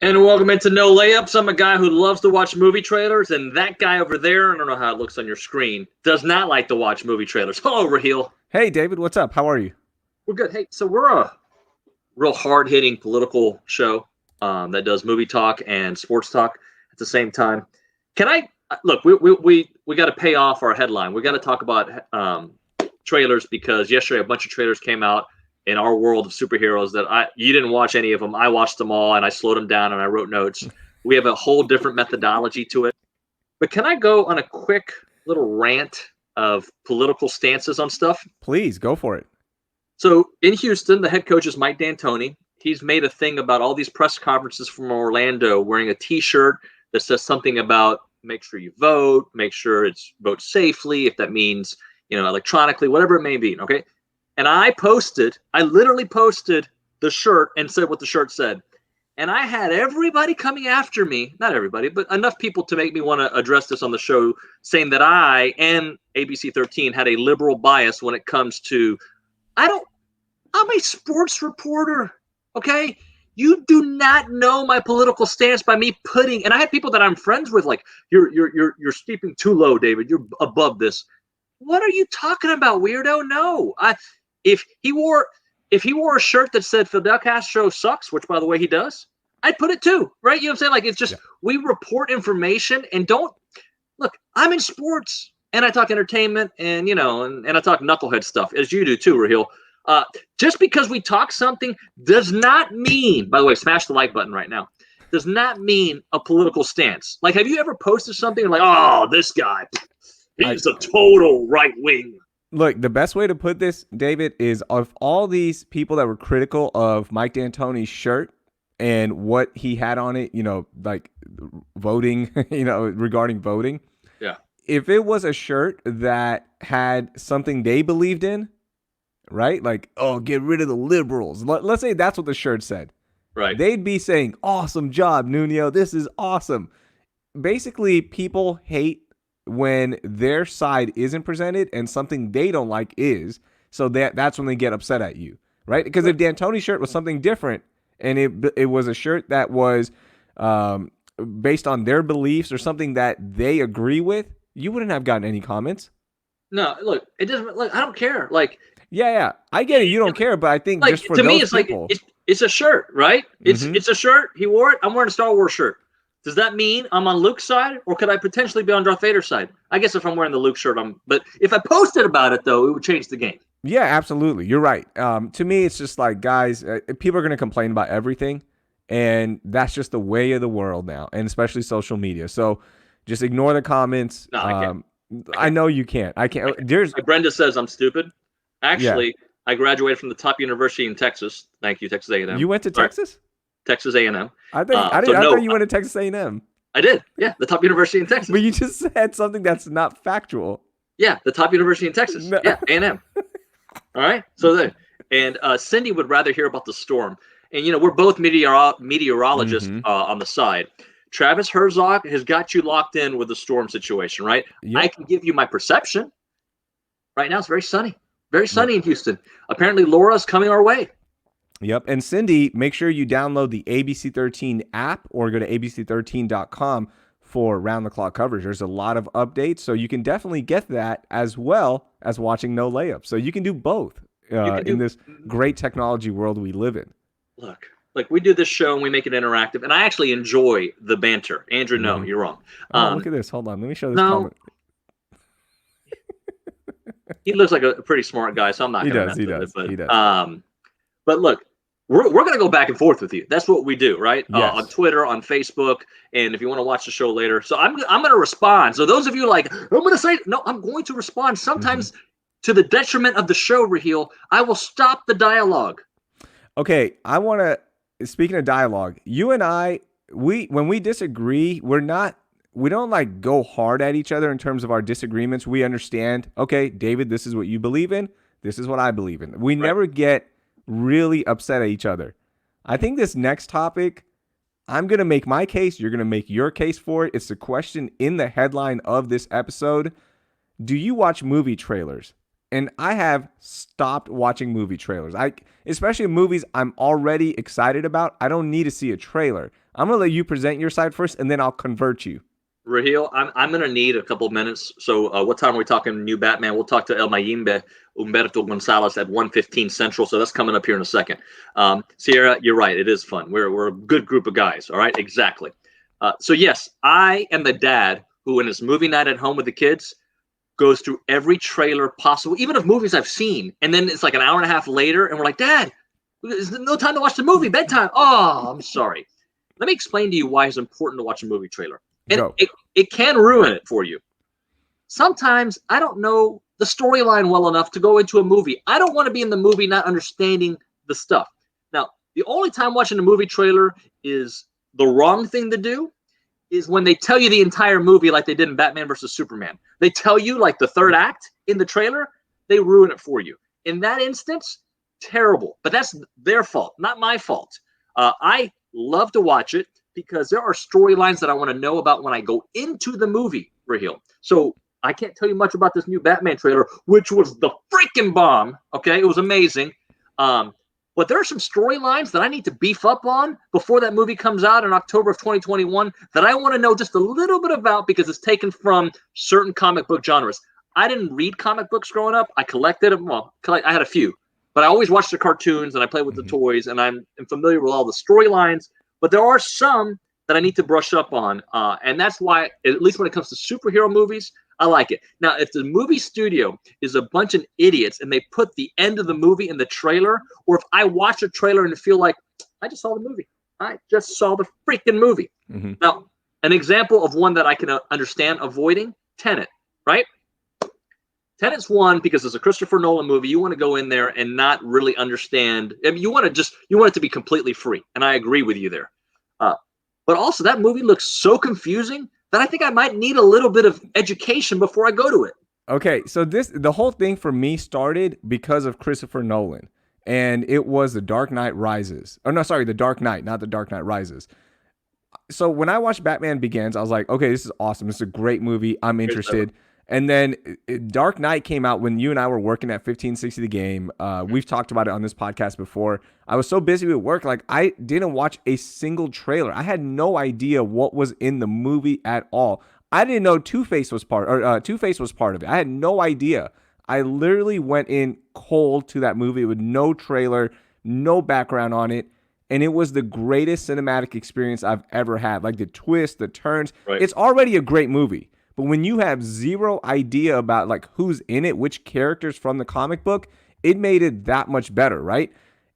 And welcome into No Layups. I'm a guy who loves to watch movie trailers, and that guy over there, I don't know how it looks on your screen, does not like to watch movie trailers. Hello, Raheel. Hey, David, what's up? How are you? We're good. Hey, so we're a real hard-hitting political show that does movie talk and sports talk at the same time. Can I look? We got to pay off our headline. We got to talk about trailers because yesterday a bunch of trailers came out in our world of superheroes that you didn't watch any of them. I watched them all and I slowed them down and I wrote notes. We have a whole different methodology to it. But can I go on a quick little rant of political stances on stuff? Please, go for it. So in Houston, the head coach is Mike D'Antoni. He's made a thing about all these press conferences from Orlando wearing a T-shirt that says something about make sure you vote, make sure it's vote safely, if that means, electronically, whatever it may be, okay? And I literally posted the shirt and said what the shirt said. And I had everybody coming after me, not everybody, but enough people to make me want to address this on the show, saying that I and ABC 13 had a liberal bias when it comes to, I'm a sports reporter, okay? You do not know my political stance by me putting, and I had people that I'm friends with, like, you're steeping too low, David. You're above this. What are you talking about, weirdo? No. If he wore a shirt that said Fidel Castro sucks, which by the way he does, I'd put it too, right? You know what I'm saying? Like, it's just we report information and don't look. I'm in sports and I talk entertainment and and I talk knucklehead stuff as you do too, Raheel. Just because we talk something does not mean. By the way, smash the like button right now. Does not mean a political stance. Like, have you ever posted something like, "Oh, this guy, he's a total right wing." Look, the best way to put this, David, is of all these people that were critical of Mike D'Antoni's shirt and what he had on it, like voting, regarding voting. Yeah. If it was a shirt that had something they believed in, right? Like, oh, get rid of the liberals. Let's say that's what the shirt said. Right. They'd be saying, awesome job, Nuno. This is awesome. Basically, people hate when their side isn't presented and something they don't like is, so that's when they get upset at you, right? Because if D'Antoni's shirt was something different and it was a shirt that was based on their beliefs or something that they agree with, you wouldn't have gotten any comments. No, look, it doesn't. Like, I don't care. Like, yeah, I get it. You don't care, but I think like, just for to those me, it's people, like it's a shirt, right? It's a shirt. He wore it. I'm wearing a Star Wars shirt. Does that mean I'm on Luke's side, or could I potentially be on Darth Vader's side? I guess if I'm wearing the Luke shirt, but if I posted about it, though, it would change the game. Yeah, absolutely. You're right. To me, it's just like, guys, people are going to complain about everything, and that's just the way of the world now, and especially social media. So just ignore the comments. No, I can't. I know you can't. I can't. There's like Brenda says I'm stupid. Actually, I graduated from the top university in Texas. Thank you, Texas A&M. You went to Texas? Texas A&M. I thought you went to Texas A&M. I did. Yeah, the top university in Texas. But you just said something that's not factual. Yeah, the top university in Texas. No. Yeah, A&M. All right. So then, and Cindy would rather hear about the storm. And we're both meteorologists on the side. Travis Herzog has got you locked in with the storm situation, right? Yep. I can give you my perception. Right now, it's very sunny. Very sunny in Houston. Apparently, Laura's coming our way. Yep. And Cindy, make sure you download the ABC 13 app or go to abc13.com for round-the-clock coverage. There's a lot of updates, so you can definitely get that as well as watching No Layups. So you can do both in this great technology world we live in. Look, we do this show and we make it interactive, and I actually enjoy the banter. Andrew, no, you're wrong. Look at this. Hold on. Let me show this comment. He looks like a pretty smart guy, so I'm not going to mess with it. He does. But look, we're going to go back and forth with you. That's what we do, right? Yes. On Twitter, on Facebook, and if you want to watch the show later. So I'm going to respond. So those of you like, I'm going to say, no, I'm going to respond. Sometimes to the detriment of the show, Raheel, I will stop the dialogue. Okay, I want to, speaking of dialogue, you and I, when we disagree, we don't like go hard at each other in terms of our disagreements. We understand, okay, David, this is what you believe in. This is what I believe in. We never get really upset at each other. I think this next topic, I'm going to make my case. You're going to make your case for it. It's the question in the headline of this episode. Do you watch movie trailers? And I have stopped watching movie trailers. Especially movies I'm already excited about. I don't need to see a trailer. I'm gonna let you present your side first, and then I'll convert you. Raheel, I'm going to need a couple of minutes. So what time are we talking new Batman? We'll talk to El Mayimbe, Umberto Gonzalez at 1:15 Central. So that's coming up here in a second. Sierra, you're right. It is fun. We're a good group of guys. All right, exactly. So yes, I am the dad who, in his movie night at home with the kids, goes through every trailer possible, even of movies I've seen. And then it's like an hour and a half later, and we're like, Dad, there's no time to watch the movie. Bedtime. Oh, I'm sorry. Let me explain to you why it's important to watch a movie trailer. And it can ruin it for you. Sometimes I don't know the storyline well enough to go into a movie. I don't want to be in the movie not understanding the stuff. Now, the only time watching a movie trailer is the wrong thing to do is when they tell you the entire movie like they did in Batman versus Superman. They tell you like the third act in the trailer, they ruin it for you. In that instance, terrible. But that's their fault, not my fault. I love to watch it because there are storylines that I want to know about when I go into the movie, Raheel. So I can't tell you much about this new Batman trailer, which was the freaking bomb. Okay, it was amazing. But there are some storylines that I need to beef up on before that movie comes out in October of 2021 that I want to know just a little bit about because it's taken from certain comic book genres. I didn't read comic books growing up. I collected them. Well, I had a few. But I always watched the cartoons and I played with the toys and I'm familiar with all the storylines. But there are some that I need to brush up on. And that's why, at least when it comes to superhero movies, I like it. Now, if the movie studio is a bunch of idiots and they put the end of the movie in the trailer, or if I watch a trailer and feel like, I just saw the movie. I just saw the freaking movie. Now, an example of one that I can understand avoiding, Tenet, right? Tenet's one because it's a Christopher Nolan movie. You want to go in there and not really understand. I mean, you want it to be completely free. And I agree with you there. But also that movie looks so confusing that I think I might need a little bit of education before I go to it. Okay, so the whole thing for me started because of Christopher Nolan. And it was The Dark Knight Rises. Oh, no, sorry, The Dark Knight, not The Dark Knight Rises. So when I watched Batman Begins, I was like, okay, this is awesome. This is a great movie. I'm interested. And then Dark Knight came out when you and I were working at 1560 The Game. We've talked about it on this podcast before. I was so busy with work, like I didn't watch a single trailer. I had no idea what was in the movie at all. I didn't know Two-Face was part of it. I had no idea. I literally went in cold to that movie with no trailer, no background on it. And it was the greatest cinematic experience I've ever had. Like the twists, the turns. Right. It's already a great movie. But when you have zero idea about like who's in it, which characters from the comic book, it made it that much better, right?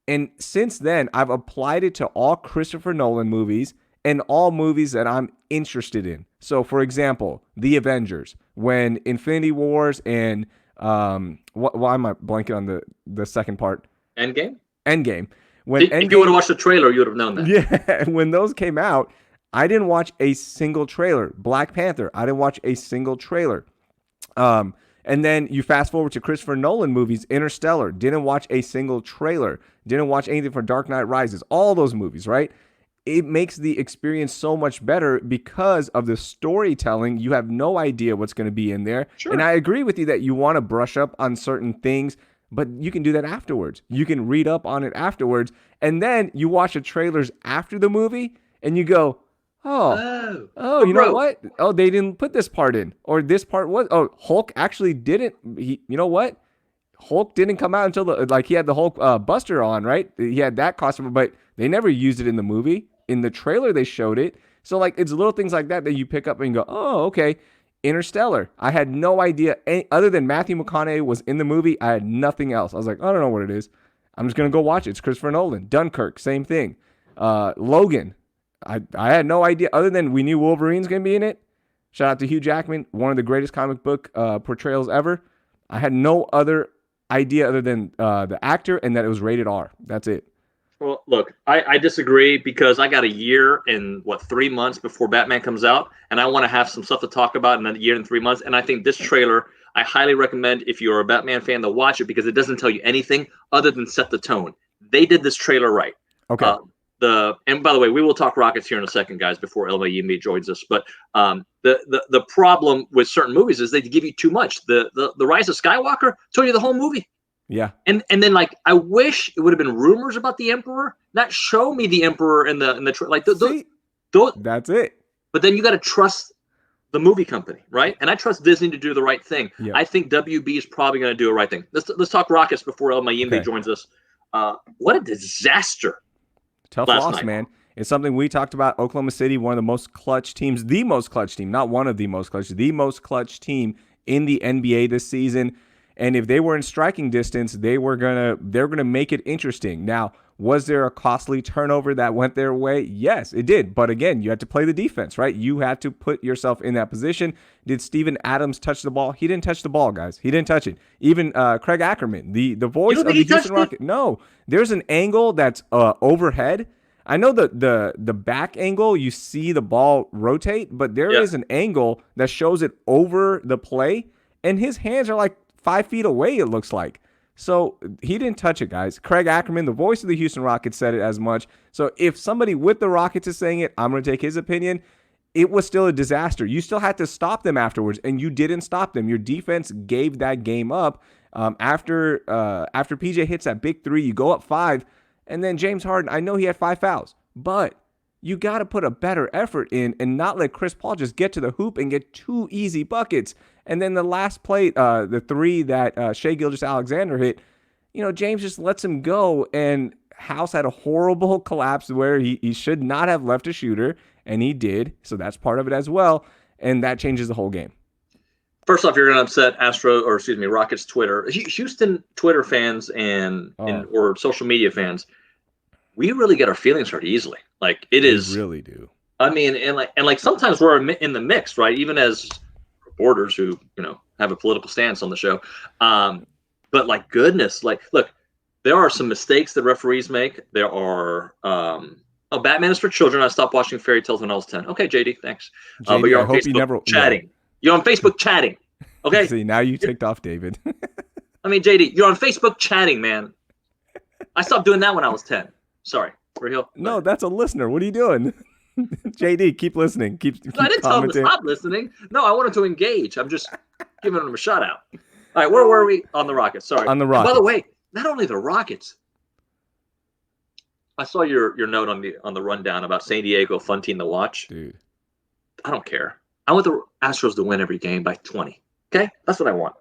And since then, I've applied it to all Christopher Nolan movies and all movies that I'm interested in. So, for example, The Avengers, when Infinity Wars and why am I blanking on the second part? Endgame. When if you would have watched the trailer, you would have known that. Yeah, when those came out, I didn't watch a single trailer. Black Panther, I didn't watch a single trailer. And then you fast forward to Christopher Nolan movies, Interstellar, didn't watch a single trailer. Didn't watch anything for Dark Knight Rises. All those movies, right? It makes the experience so much better because of the storytelling. You have no idea what's going to be in there. Sure. And I agree with you that you want to brush up on certain things, but you can do that afterwards. You can read up on it afterwards. And then you watch the trailers after the movie and you go, Oh, you know what? Oh, they didn't put this part in. Or this part was. Oh, Hulk actually didn't. You know what? Hulk didn't come out until he had the Hulk Buster on, right? He had that costume, but they never used it in the movie. In the trailer, they showed it. So, like, it's little things like that you pick up and go, oh, okay. Interstellar. I had no idea. Other than Matthew McConaughey was in the movie, I had nothing else. I was like, I don't know what it is. I'm just going to go watch it. It's Christopher Nolan. Dunkirk, same thing. Logan. I had no idea other than we knew Wolverine's going to be in it. Shout out to Hugh Jackman, one of the greatest comic book portrayals ever. I had no other idea other than the actor and that it was rated R. That's it. Well, look, I disagree because I got a year and 3 months before Batman comes out, and I want to have some stuff to talk about in a year and 3 months. And I think this trailer, I highly recommend if you're a Batman fan to watch it because it doesn't tell you anything other than set the tone. They did this trailer right. Okay. And by the way, we will talk Rockets here in a second, guys, before El Mayimbe joins us. But the problem with certain movies is they give you too much. The Rise of Skywalker told you the whole movie. Yeah. And then like I wish it would have been rumors about the Emperor, not show me the Emperor in the That's it. But then you got to trust the movie company, right? And I trust Disney to do the right thing. Yeah. I think WB is probably going to do the right thing. Let's talk Rockets before El Mayimbe joins us. What a disaster. Tough loss, night. Man. It's something we talked about. Oklahoma City, one of the most clutch teams, the most clutch team, not one of the most clutch, the most clutch team in the NBA this season. And if they were in striking distance, they're gonna make it interesting. Now, was there a costly turnover that went their way? Yes, it did. But again, you had to play the defense, right? You had to put yourself in that position. Did Steven Adams touch the ball? He didn't touch the ball, guys. He didn't touch it. Even Craig Ackerman, the voice of the Houston Rockets. No, there's an angle that's overhead. I know the back angle, you see the ball rotate, but there is an angle that shows it over the play, and his hands are like 5 feet away, it looks like. So he didn't touch it, guys. Craig Ackerman, the voice of the Houston Rockets, said it as much. So if somebody with the Rockets is saying it, I'm going to take his opinion. It was still a disaster. You still had to stop them afterwards, and you didn't stop them. Your defense gave that game up. After PJ hits that big three, you go up 5, and then James Harden, I know he had 5 fouls, but you got to put a better effort in and not let Chris Paul just get to the hoop and get 2 easy buckets. And then the last play, the 3 that Shai Gilgeous-Alexander hit, James just lets him go, and House had a horrible collapse where he should not have left a shooter, and he did. So that's part of it as well, and that changes the whole game. First off, you're going to upset Rockets Twitter. Houston Twitter fans or social media fans, we really get our feelings hurt easily. Like it is, we really do. I mean, and sometimes we're in the mix, right? Even as reporters who have a political stance on the show, but like goodness, like look, there are some mistakes that referees make. There are Batman is for children. I stopped watching fairy tales when I was 10. Okay, JD, thanks. JD, but you're I on hope Facebook you never chatting. You're on Facebook chatting. Okay. See, now you ticked off David. I mean, JD, you're on Facebook chatting, man. I stopped doing that when I was 10. Sorry, Raheel. No, that's a listener. What are you doing? JD, keep listening. Keep I didn't tell him to stop listening. No, I wanted to engage. I'm just giving him a shout out. All right, where were we? On the Rockets. Sorry. On the Rockets. By the way, not only the Rockets. I saw your note on the rundown about San Diego, fun team to watch. Dude, I don't care. I want the Astros to win every game by 20. Okay? That's what I want.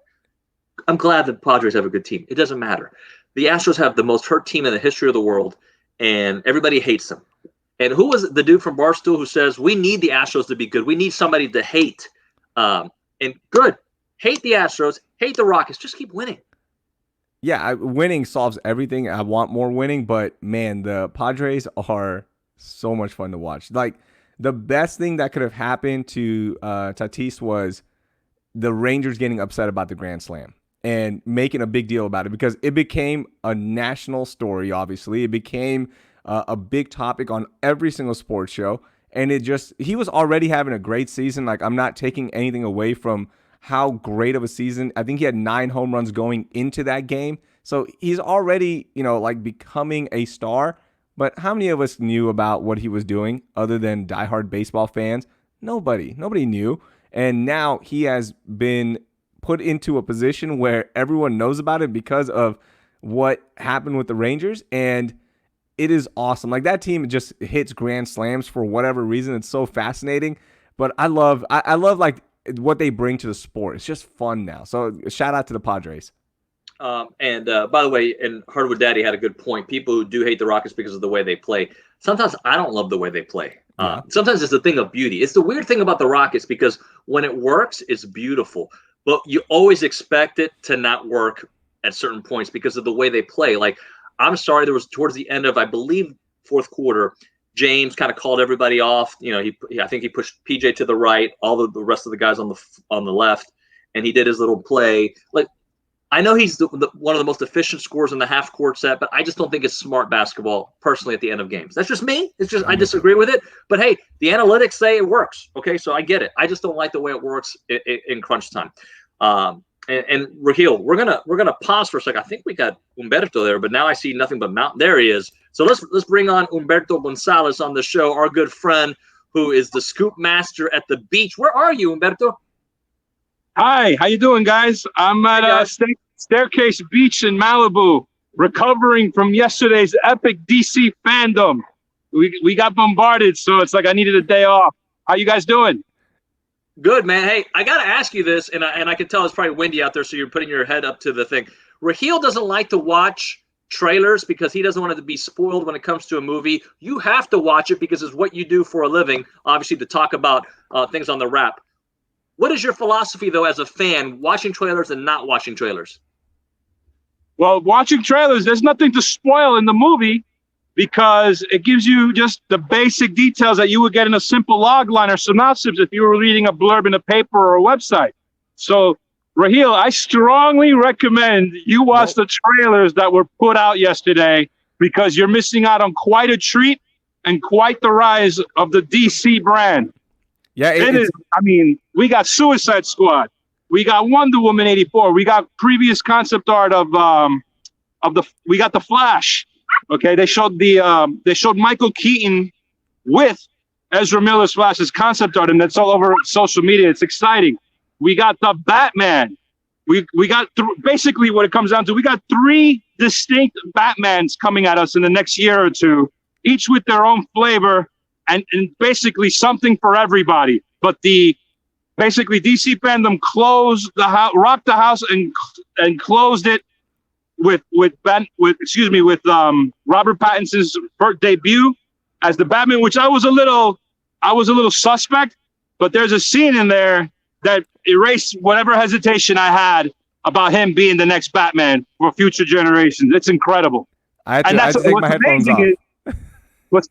I'm glad the Padres have a good team. It doesn't matter. The Astros have the most hurt team in the history of the world, and everybody hates them. And who was the dude from Barstool who says, we need the Astros to be good. We need somebody to hate. And good. Hate the Astros. Hate the Rockets. Just keep winning. Yeah, winning solves everything. I want more winning, but, man, the Padres are so much fun to watch. Like, the best thing that could have happened to Tatis was the Rangers getting upset about the Grand Slam and making a big deal about it, because it became a national story, obviously. It became a big topic on every single sports show, and he was already having a great season. Like, I'm not taking anything away from how great of a season. I think he had 9 home runs going into that game. So he's already, becoming a star. But how many of us knew about what he was doing other than diehard baseball fans? Nobody knew. And now he has been put into a position where everyone knows about it because of what happened with the Rangers. And it is awesome. Like, that team just hits grand slams for whatever reason. It's so fascinating. But I love like what they bring to the sport. It's just fun now. So shout out to the Padres. And by the way, and Hardwood Daddy had a good point. People who do hate the Rockets because of the way they play. Sometimes I don't love the way they play. Sometimes it's a thing of beauty. It's the weird thing about the Rockets, because when it works, it's beautiful. But you always expect it to not work at certain points because of the way they play. Like, I'm sorry, there was towards the end of, I believe, fourth quarter, James kind of called everybody off. I think he pushed PJ to the right, all the rest of the guys on the left, and he did his little play. Like, I know he's one of the most efficient scorers in the half-court set, but I just don't think it's smart basketball, personally, at the end of games. That's just me. It's just I disagree with it. But, hey, the analytics say it works, okay? So I get it. I just don't like the way it works in crunch time. And Raheel, we're gonna pause for a second. I think we got Umberto there, but now I see nothing but mountain. There he is. So let's bring on Umberto Gonzalez on the show, our good friend who is the scoop master at the beach. Where are you, Umberto? Hi, how you doing, guys? I'm at Staircase Beach in Malibu, recovering from yesterday's epic DC fandom. we got bombarded, so it's like I needed a day off. How you guys doing? Good, man. Hey, I got to ask you this, and I can tell it's probably windy out there, so you're putting your head up to the thing. Raheel doesn't like to watch trailers because he doesn't want it to be spoiled when it comes to a movie. You have to watch it because it's what you do for a living, obviously, to talk about things on the wrap. What is your philosophy, though, as a fan, watching trailers and not watching trailers? Well, watching trailers, there's nothing to spoil in the movie because it gives you just the basic details that you would get in a simple log line or synopsis if you were reading a blurb in a paper or a website. So, Raheel, I strongly recommend you watch the trailers that were put out yesterday because you're missing out on quite a treat and quite the rise of the DC brand. Yeah, it is. I mean, we got Suicide Squad, we got Wonder Woman 84, we got previous concept art we got the Flash. Okay, they showed Michael Keaton with Ezra Miller's Flash as concept art, and that's all over social media. It's exciting. We got the Batman. We got basically what it comes down to. We got 3 distinct Batmans coming at us in the next year or two, each with their own flavor and basically something for everybody. But basically DC fandom closed the house, rocked the house, and closed it with Robert Pattinson's first debut as the Batman, which I was a little suspect, but there's a scene in there that erased whatever hesitation I had about him being the next Batman for future generations. It's incredible. I had to take my headphones off.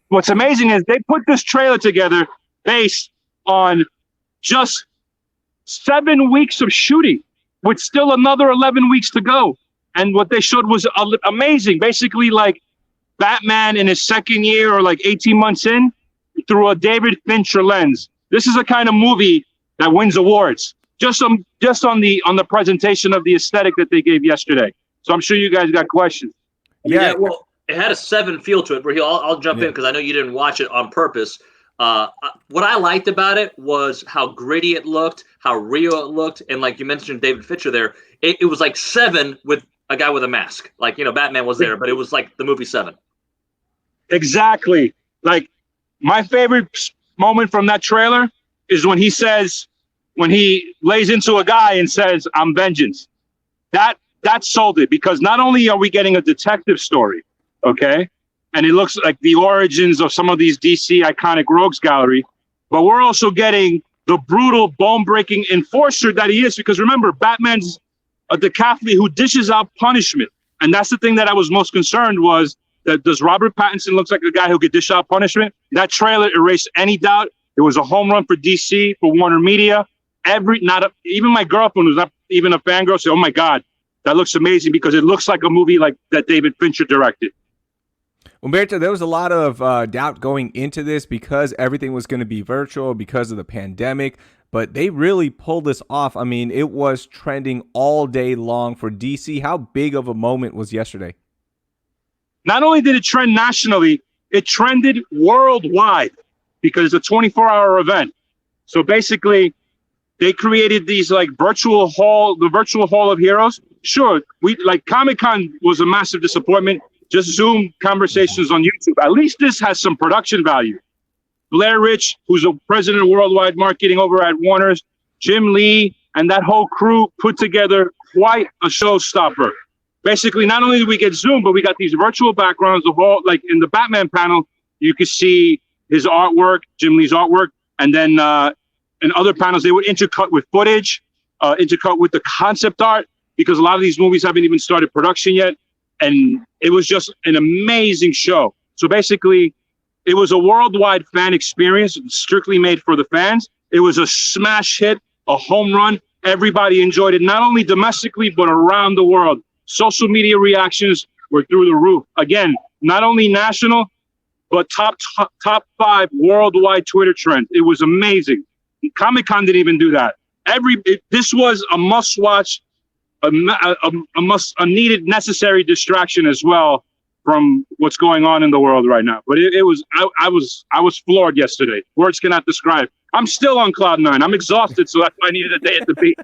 What's amazing is they put this trailer together based on just 7 weeks of shooting with still another 11 weeks to go. And what they showed was amazing. Basically, like Batman in his second year or like 18 months in through a David Fincher lens. This is a kind of movie that wins awards just on the presentation of the aesthetic that they gave yesterday. So I'm sure you guys got questions. Yeah, well, it had a 7 feel to it. Raheel, I'll jump in because I know you didn't watch it on purpose. What I liked about it was how gritty it looked, how real it looked, and like you mentioned David Fincher there, it was like 7 with a guy with a mask. Like, Batman was there, but it was like the movie 7. Exactly. Like, my favorite moment from that trailer is when he lays into a guy and says, "I'm vengeance." That sold it because not only are we getting a detective story, okay, and it looks like the origins of some of these DC iconic rogues gallery, but we're also getting the brutal, bone-breaking enforcer that he is. Because remember, Batman's a decathlete who dishes out punishment, and that's the thing that I was most concerned was that does Robert Pattinson look like a guy who could dish out punishment? That trailer erased any doubt. It was a home run for DC, for Warner Media. Even my girlfriend, who's not even a fangirl, said, "Oh my God, that looks amazing," because it looks like a movie like that David Fincher directed. Umberto, there was a lot of doubt going into this because everything was going to be virtual because of the pandemic, but they really pulled this off. I mean, it was trending all day long for DC. How big of a moment was yesterday? Not only did it trend nationally, it trended worldwide because it's a 24-hour event. So basically, they created these like the virtual hall of heroes. Sure, Comic-Con was a massive disappointment. Just Zoom conversations on YouTube. At least this has some production value. Blair Rich, who's a president of worldwide marketing over at Warner's, Jim Lee, and that whole crew put together quite a showstopper. Basically, not only did we get Zoom, but we got these virtual backgrounds of all, like in the Batman panel, you could see his artwork, Jim Lee's artwork, and then in other panels, they would intercut with footage, intercut with the concept art, because a lot of these movies haven't even started production yet. And it was just an amazing show. So basically, it was a worldwide fan experience, strictly made for the fans. It was a smash hit, a home run. Everybody enjoyed it, not only domestically, but around the world. Social media reactions were through the roof. Again, not only national, but top 5 worldwide Twitter trends. It was amazing. Comic-Con didn't even do that. This was a must-watch, a needed, necessary distraction as well from what's going on in the world right now. But I was floored yesterday. Words cannot describe. I'm still on cloud 9. I'm exhausted, so that's why I needed a day at the beach.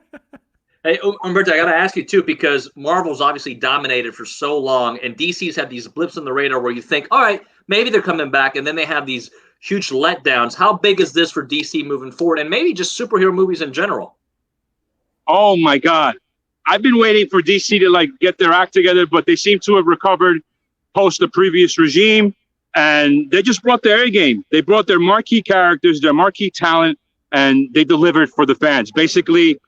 Hey, Umberto, I got to ask you too, because Marvel's obviously dominated for so long, and DC's had these blips on the radar where you think, all right, maybe they're coming back, and then they have these huge letdowns. How big is this for DC moving forward, and maybe just superhero movies in general? Oh my God. I've been waiting for DC to like get their act together, but they seem to have recovered post the previous regime, and they just brought their A game. They brought their marquee characters, their marquee talent, and they delivered for the fans. Basically,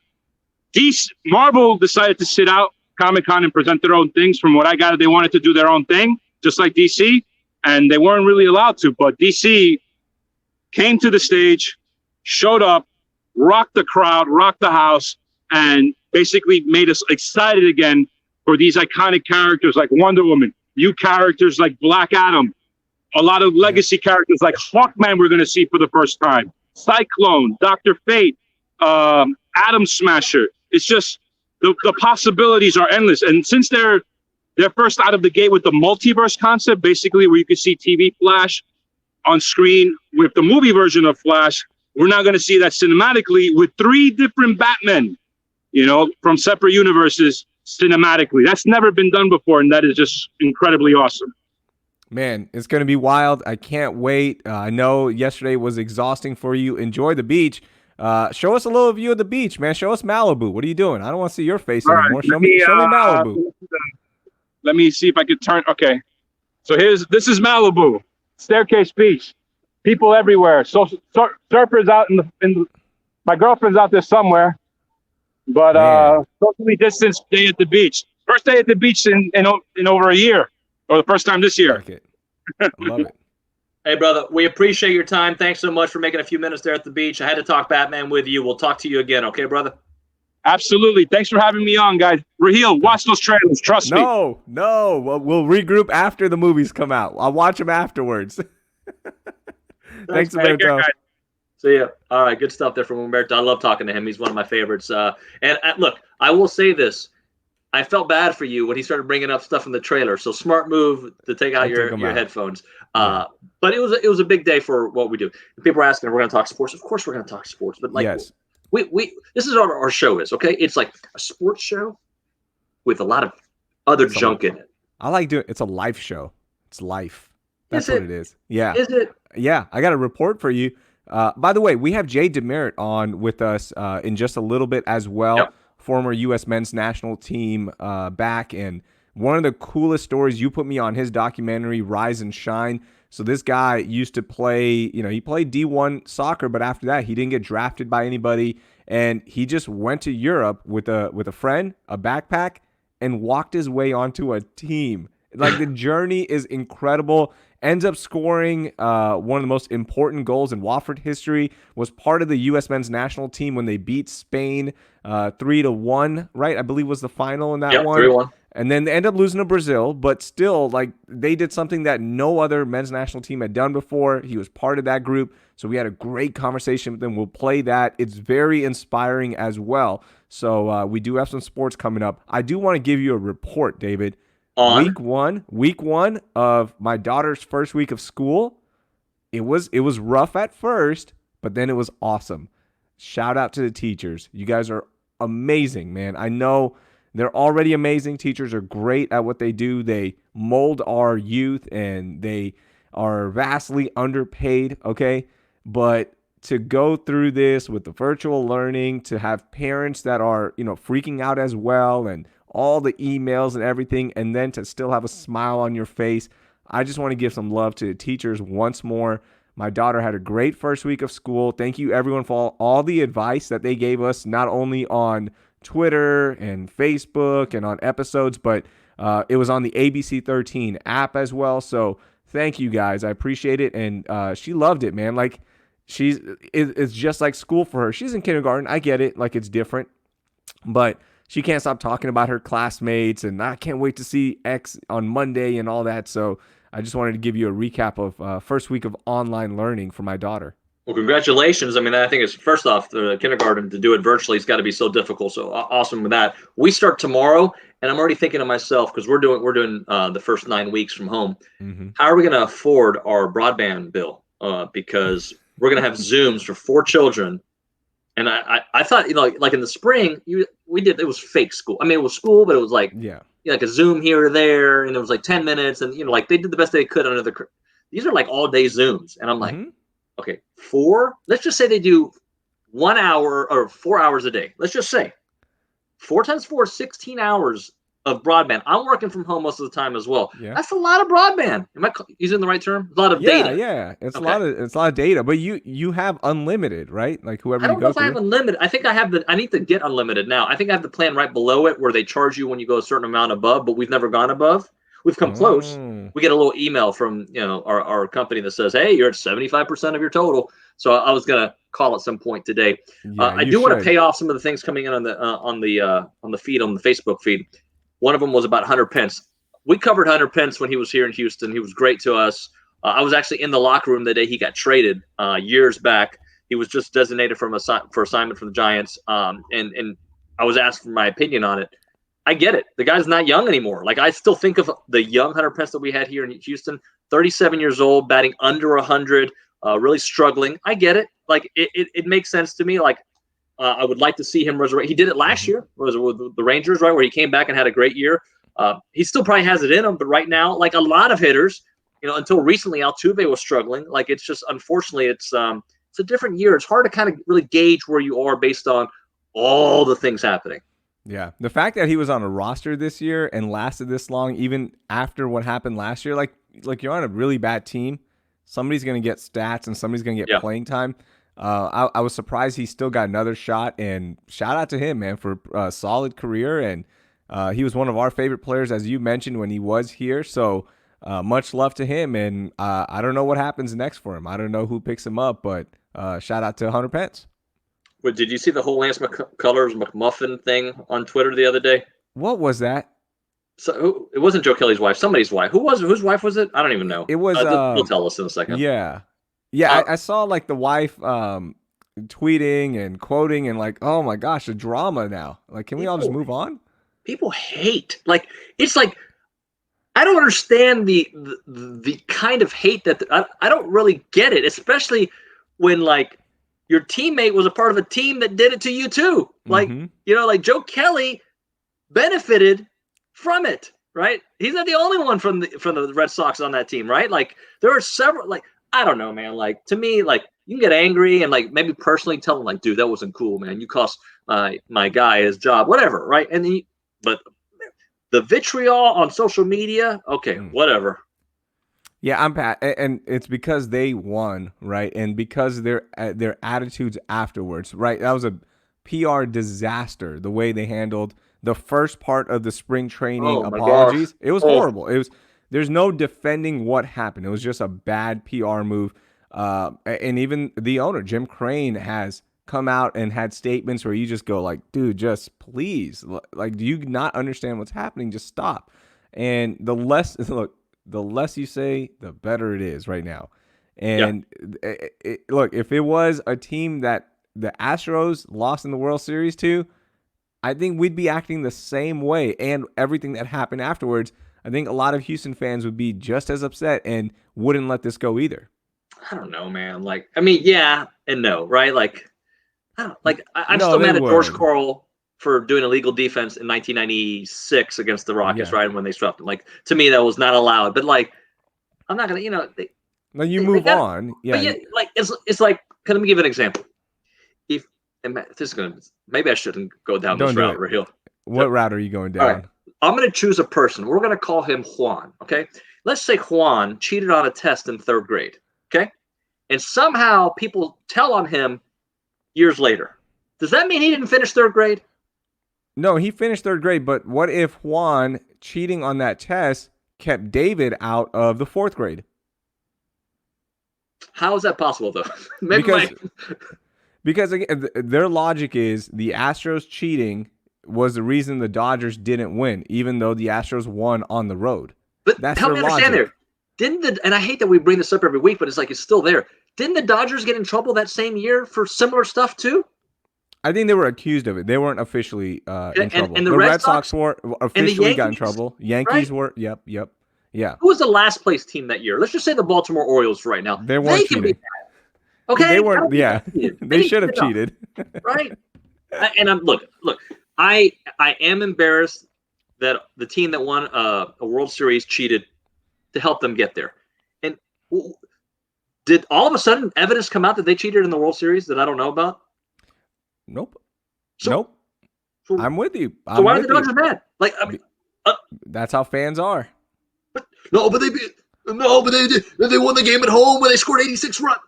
Marvel decided to sit out Comic-Con and present their own things. From what I got, they wanted to do their own thing, just like DC, and they weren't really allowed to. But DC came to the stage, showed up, rocked the crowd, rocked the house, and basically made us excited again for these iconic characters like Wonder Woman, new characters like Black Adam, a lot of legacy characters like Hawkman we're going to see for the first time, Cyclone, Dr. Fate, Atom Smasher. It's just the possibilities are endless. And since they're first out of the gate with the multiverse concept, basically where you can see TV Flash on screen with the movie version of Flash, we're now going to see that cinematically with 3 different Batmen, you know, from separate universes cinematically. That's never been done before, and that is just incredibly awesome. Man, it's going to be wild. I can't wait. I know yesterday was exhausting for you. Enjoy the beach. Show us a little view of the beach, man. Show us Malibu. What are you doing? I don't want to see your face anymore. Show me Malibu. Let me see if I can turn. Okay. So this is Malibu, Staircase Beach. People everywhere. So surfers out in the my girlfriend's out there somewhere. But socially distanced day at the beach. First day at the beach in over a year, or the first time this year. Like it. I love it. Hey, brother, we appreciate your time. Thanks so much for making a few minutes there at the beach. I had to talk Batman with you. We'll talk to you again, okay, brother? Absolutely. Thanks for having me on, guys. Raheel, watch those trailers. Trust me. No. We'll regroup after the movies come out. I'll watch them afterwards. Thanks, Umberto. See ya. All right, good stuff there from Umberto. I love talking to him. He's one of my favorites. Look, I will say this. I felt bad for you when he started bringing up stuff in the trailer. So smart move to take out your headphones. But it was a big day for what we do. People are asking if we're going to talk sports. Of course we're going to talk sports. But like, yes. we this is what our show is, okay? It's like a sports show with a lot of other junk in it. I like doing it's a life show. It's life. That's what it is. Yeah. Is it? Yeah. I got a report for you. By the way, we have Jay DeMerit on with us in just a little bit as well. Yep. Former U.S. men's national team back. And one of the coolest stories, you put me on his documentary, Rise and Shine. So this guy used to play, he played D1 soccer, but after that, he didn't get drafted by anybody. And he just went to Europe with a friend, a backpack, and walked his way onto a team. Like, the journey is incredible. Ends up scoring one of the most important goals in Wofford history. Was part of the U.S. men's national team when they beat Spain 3-1, right? I believe was the final in that one. 3-1. And then they end up losing to Brazil, but still, like, they did something that no other men's national team had done before. He was part of that group, so we had a great conversation with them. We'll play that. It's very inspiring as well. So we do have some sports coming up. I do want to give you a report, David. Week one of my daughter's first week of school. It was rough at first, but then it was awesome. Shout out to the teachers. You guys are amazing, man. I know they're already amazing. Teachers are great at what they do. They mold our youth, and they are vastly underpaid, okay? But to go through this with the virtual learning, to have parents that are, freaking out as well, and all the emails and everything, and then to still have a smile on your face. I just want to give some love to the teachers once more. My daughter had a great first week of school. Thank you, everyone, for all the advice that they gave us, not only on Twitter and Facebook and on episodes, but it was on the ABC 13 app as well. So thank you, guys. I appreciate it. And she loved it, man. Like, it's just like school for her. She's in kindergarten. I get it. Like, it's different. But she can't stop talking about her classmates, and I can't wait to see X on Monday and all that. So I just wanted to give you a recap of first week of online learning for my daughter. Well, congratulations. I mean, I think it's, first off, the kindergarten, to do it virtually, it's got to be so difficult. So awesome with that. We start tomorrow, and I'm already thinking to myself, because we're doing the first 9 weeks from home. Mm-hmm. How are we going to afford our broadband bill? Because we're going to have Zooms for 4 children. And I thought, like in the spring, it was fake school. I mean, it was school, but it was like, like a Zoom here or there, and it was like 10 minutes, and like they did the best they could under the. These are like all day Zooms, and I'm like, okay, let's just say they do 1 hour or 4 hours a day. Let's just say 4 times 4, 16 hours of broadband. I'm working from home most of the time as well. Yeah. That's a lot of broadband. Am I using the right term? A lot of data. Yeah. It's a lot of data, but you have unlimited, right? Like whoever you go through. I don't know if I have unlimited. I think I need to get unlimited now. I think I have the plan right below it where they charge you when you go a certain amount above, but we've never gone above. We've come close. We get a little email from our company that says, "Hey, you're at 75% of your total." So I was gonna call at some point today. I do want to pay off some of the things coming in on the feed, on the Facebook feed. One of them was about Hunter Pence. We covered Hunter Pence when he was here in Houston. He was great to us. I was actually in the locker room the day he got traded years back. He was just designated for assignment from the Giants, and I was asked for my opinion on it. I get it. The guy's not young anymore. Like, I still think of the young Hunter Pence that we had here in Houston, 37 years old, batting under 100, really struggling. I get it. Like, it makes sense to me. Like, I would like to see him resurrect. He did it last year. Was it with the Rangers, right, where he came back and had a great year. He still probably has it in him, but right now, like a lot of hitters, until recently, Altuve was struggling. Like, it's just, unfortunately, it's a different year. It's hard to kind of really gauge where you are based on all the things happening. Yeah, the fact that he was on a roster this year and lasted this long, even after what happened last year, like you're on a really bad team. Somebody's going to get stats and somebody's going to get playing time. I was surprised he still got another shot, and shout out to him, man, for a solid career. And he was one of our favorite players, as you mentioned, when he was here. So much love to him. And I don't know what happens next for him. I don't know who picks him up, but shout out to Hunter Pence. But did you see the whole Lance McCullers McMuffin thing on Twitter the other day? What was that? So it wasn't Joe Kelly's wife. Somebody's wife. Who was it? Whose wife was it? I don't even know. It was. They'll tell us in a second. Yeah. I saw like the wife tweeting and quoting and like, oh my gosh, a drama now. Like, can we all just move on? People hate. Like, it's like, I don't understand the kind of hate that I don't really get it, especially when like your teammate was a part of a team that did it to you too. Like, like Joe Kelly benefited from it, right? He's not the only one from the Red Sox on that team, right? Like, there are several, like, I don't know, man. Like, to me, like, you can get angry and like maybe personally tell him like, dude, that wasn't cool, man. You cost my guy his job, whatever, right? And but the vitriol on social media, okay, whatever. Yeah, I'm Pat, and it's because they won, right? And because their attitudes afterwards, right? That was a PR disaster. The way they handled the first part of the spring training apologies, it was horrible. There's no defending what happened. It was just a bad PR move. And even the owner, Jim Crane, has come out and had statements where you just go like, dude, just please, like, do you not understand what's happening? Just stop. And the less you say, the better it is right now. And look, if it was a team that the Astros lost in the World Series to, I think we'd be acting the same way. And everything that happened afterwards, I think a lot of Houston fans would be just as upset and wouldn't let this go either. I don't know, man. Like, I mean, yeah and no, right? Like, I'm still mad at George Karl for doing illegal defense in 1996 against the Rockets, right? When they swept them. Like, to me, that was not allowed. But like, I'm not gonna, move on. Yeah. But yeah, like it's like, let me give an example. If this is gonna, maybe I shouldn't go down this route, Raheel. What route are you going down? All right. I'm gonna choose a person. We're gonna call him Juan. Okay. Let's say Juan cheated on a test in 3rd grade. Okay. And somehow people tell on him years later. Does that mean he didn't finish 3rd grade? No, he finished 3rd grade, but what if Juan cheating on that test kept David out of the 4th grade? How is that possible, though? Because again, their logic is the Astros cheating was the reason the Dodgers didn't win, even though the Astros won on the road. But that's help me understand there. And I hate that we bring this up every week, but it's like it's still there. Didn't the Dodgers get in trouble that same year for similar stuff too? I think they were accused of it. They weren't officially in trouble. And the Red Sox were officially got in trouble. Yankees were. Yep. Yeah. Who was the last place team that year? Let's just say the Baltimore Orioles right now. They weren't cheating. Okay, They I weren't. don't think Yeah, cheated. they should have enough, cheated. right? And I'm look. I am embarrassed that the team that won a World Series cheated to help them get there. And did all of a sudden evidence come out that they cheated in the World Series that I don't know about? Nope. So, Nope. so, I'm with you. so I'm why are with the you. Dodgers mad? Like, I mean, That's how fans are. no, but they won the game at home when they scored 86 runs.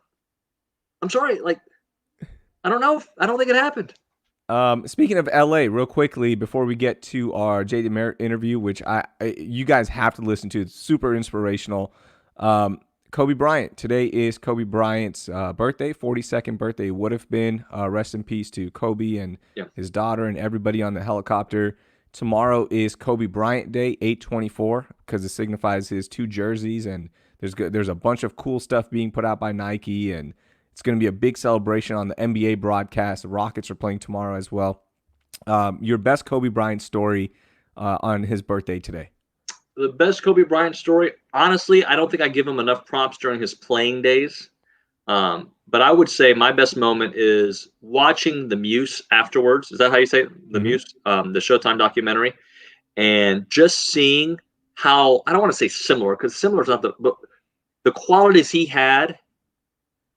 I'm sorry, like, I don't know. I don't think it happened. Speaking of LA, real quickly before we get to our Jay DeMerit interview, which you guys have to listen to, it's super inspirational. Kobe Bryant. Today is Kobe Bryant's birthday, 42nd birthday would have been. Rest in peace to Kobe and his daughter and everybody on the helicopter. Tomorrow is Kobe Bryant Day, 8/24, because it signifies his 2 jerseys, and there's a bunch of cool stuff being put out by Nike, and it's going to be a big celebration on the NBA broadcast. The Rockets are playing tomorrow as well. Your best Kobe Bryant story on his birthday today? The best Kobe Bryant story, honestly, I don't think I give him enough props during his playing days. But I would say my best moment is watching the Muse afterwards. Is that how you say it? The Muse, the Showtime documentary, and just seeing how, I don't want to say similar, because similar is not but the qualities he had.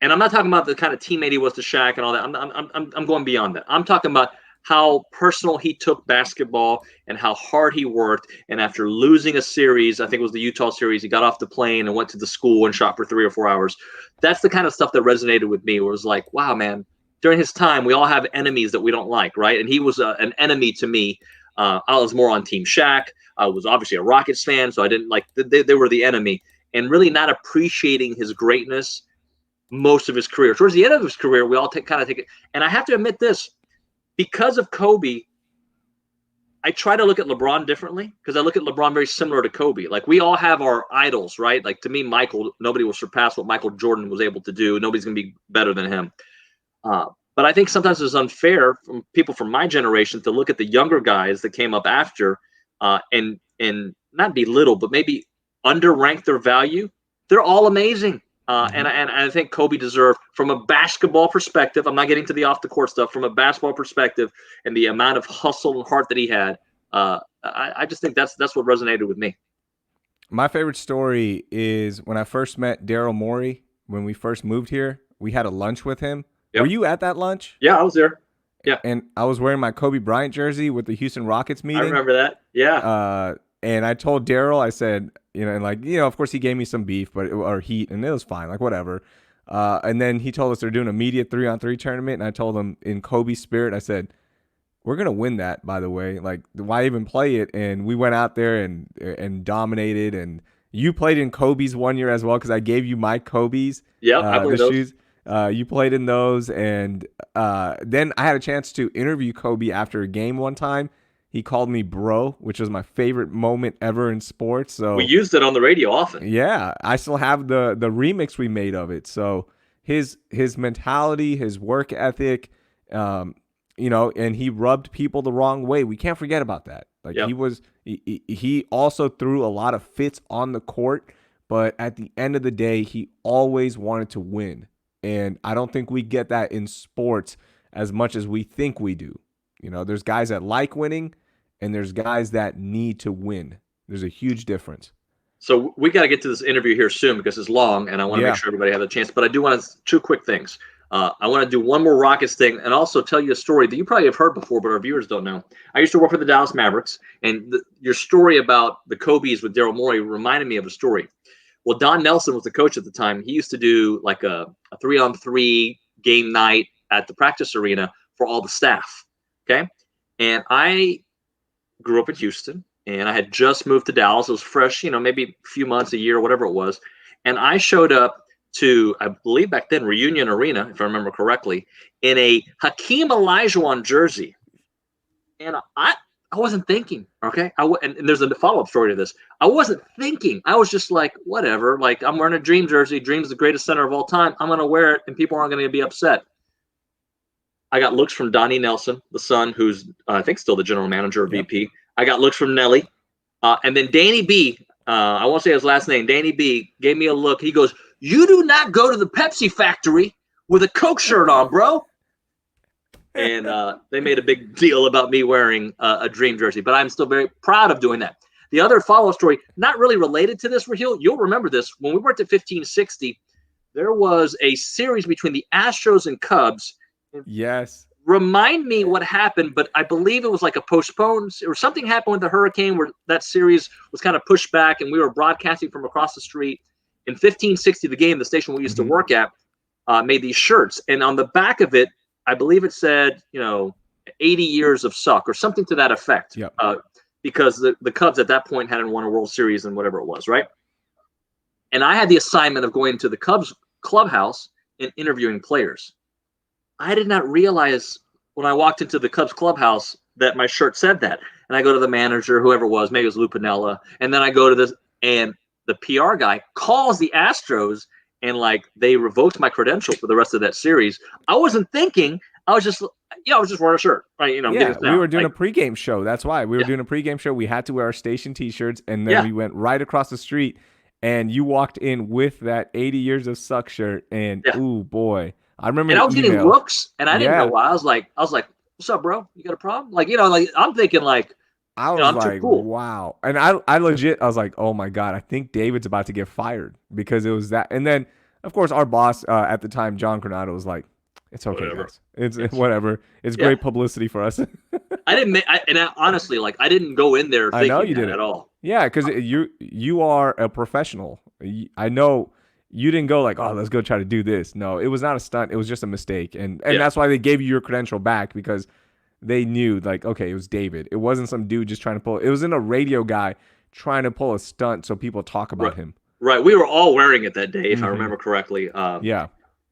And I'm not talking about the kind of teammate he was to Shaq and all that. I'm going beyond that. I'm talking about how personal he took basketball and how hard he worked. And after losing a series, I think it was the Utah series, he got off the plane and went to the school and shot for 3 or 4 hours. That's the kind of stuff that resonated with me, where it was like, wow, man, during his time, we all have enemies that we don't like, right? And he was an enemy to me. I was more on Team Shaq. I was obviously a Rockets fan, so I didn't like, they were the enemy. And really not appreciating his greatness most of his career. Towards the end of his career, we all kind of take it. And I have to admit this, because of Kobe, I try to look at LeBron differently, because I look at LeBron very similar to Kobe. Like, we all have our idols, right? Like, to me, Michael, nobody will surpass what Michael Jordan was able to do. Nobody's going to be better than him. But I think sometimes it's unfair from people from my generation to look at the younger guys that came up after and not belittle, but maybe underrank their value. They're all amazing. And I think Kobe deserved, from a basketball perspective, I'm not getting to the off the court stuff, from a basketball perspective and the amount of hustle and heart that he had, I just think that's what resonated with me. My favorite story is when I first met Daryl Morey. When we first moved here, we had a lunch with him. Yep. Were you at that lunch? Yeah, I was there. Yeah. And I was wearing my Kobe Bryant jersey with the Houston Rockets meeting. I remember that. Yeah. And I told Daryl, I said, of course he gave me some beef, or heat, and it was fine, like whatever. And then he told us they're doing a media 3-on-3 tournament, and I told him in Kobe's spirit, I said, we're gonna win that, by the way. Like, why even play it? And we went out there and dominated. And you played in Kobe's one year as well, because I gave you my Kobe's. Yeah, I played those. Shoes. You played in those, and then I had a chance to interview Kobe after a game one time. He called me bro, which was my favorite moment ever in sports. So we used it on the radio often. Yeah, I still have the remix we made of it. So his mentality, his work ethic, and he rubbed people the wrong way. We can't forget about that. Like, he also threw a lot of fits on the court, but at the end of the day, he always wanted to win. And I don't think we get that in sports as much as we think we do. There's guys that like winning, and there's guys that need to win. There's a huge difference. So we got to get to this interview here soon, because it's long, and I want to make sure everybody has a chance. But I do want 2 quick things. I want to do one more Rockets thing, and also tell you a story that you probably have heard before, but our viewers don't know. I used to work for the Dallas Mavericks, and your story about the Kobe's with Daryl Morey reminded me of a story. Well, Don Nelson was the coach at the time. He used to do like a 3-on-3 game night at the practice arena for all the staff. Okay. And I grew up in Houston, and I had just moved to Dallas. It was fresh, maybe a few months, a year, whatever it was. And I showed up to, I believe back then, Reunion Arena, if I remember correctly, in a Hakeem Olajuwon jersey. And I wasn't thinking, okay? And there's a follow-up story to this. I wasn't thinking. I was just like, whatever. Like, I'm wearing a Dream jersey. Dream's the greatest center of all time. I'm going to wear it, and people aren't going to be upset. I got looks from Donnie Nelson, the son, who's I think still the general manager of VP. I got looks from Nelly. And then Danny B, I won't say his last name, Danny B gave me a look. He goes, "You do not go to the Pepsi factory with a Coke shirt on, bro. And they made a big deal about me wearing a Dream jersey, but I'm still very proud of doing that. The other follow-up story, not really related to this, Raheel, you'll remember this. When we worked at 1560, there was a series between the Astros and Cubs. Yes. Remind me what happened, but I believe it was like a postponed, or something happened with the hurricane where that series was kind of pushed back, and we were broadcasting from across the street. In 1560, the game, the station we used to work at, made these shirts, and on the back of it, I believe it said, 80 years of suck or something to that effect. Yep. Because the Cubs at that point hadn't won a World Series and whatever it was, right? And I had the assignment of going to the Cubs clubhouse and interviewing players. I did not realize when I walked into the Cubs clubhouse that my shirt said that. And I go to the manager, whoever it was, maybe it was Lou Piniella, and then I go to this, and the PR guy calls the Astros, and they revoked my credential for the rest of that series. I wasn't thinking. I was just wearing a shirt, right? We were doing a pregame show. That's why we were doing a pregame show. We had to wear our station T-shirts, and then we went right across the street, and you walked in with that 80 years of suck shirt, and ooh boy, I remember. And I was getting looks, and I didn't know why. I was like, "What's up, bro? You got a problem?" I'm thinking I was I'm like, too cool. wow. And I legit, I was like, oh my God, I think David's about to get fired because it was that. And then, of course, our boss at the time, John Coronado, was like, it's okay, Whatever. guys. It's whatever. It's great publicity for us. Honestly, I didn't go in there thinking I know you did at all. Yeah, because you are a professional. I know you didn't go like, oh, let's go try to do this. No, it was not a stunt. It was just a mistake. And that's why they gave you your credential back, because they knew, okay, it was David. It wasn't some dude just trying to pull. It wasn't a radio guy trying to pull a stunt so people talk about him. Right. We were all wearing it that day, if I remember correctly. Yeah.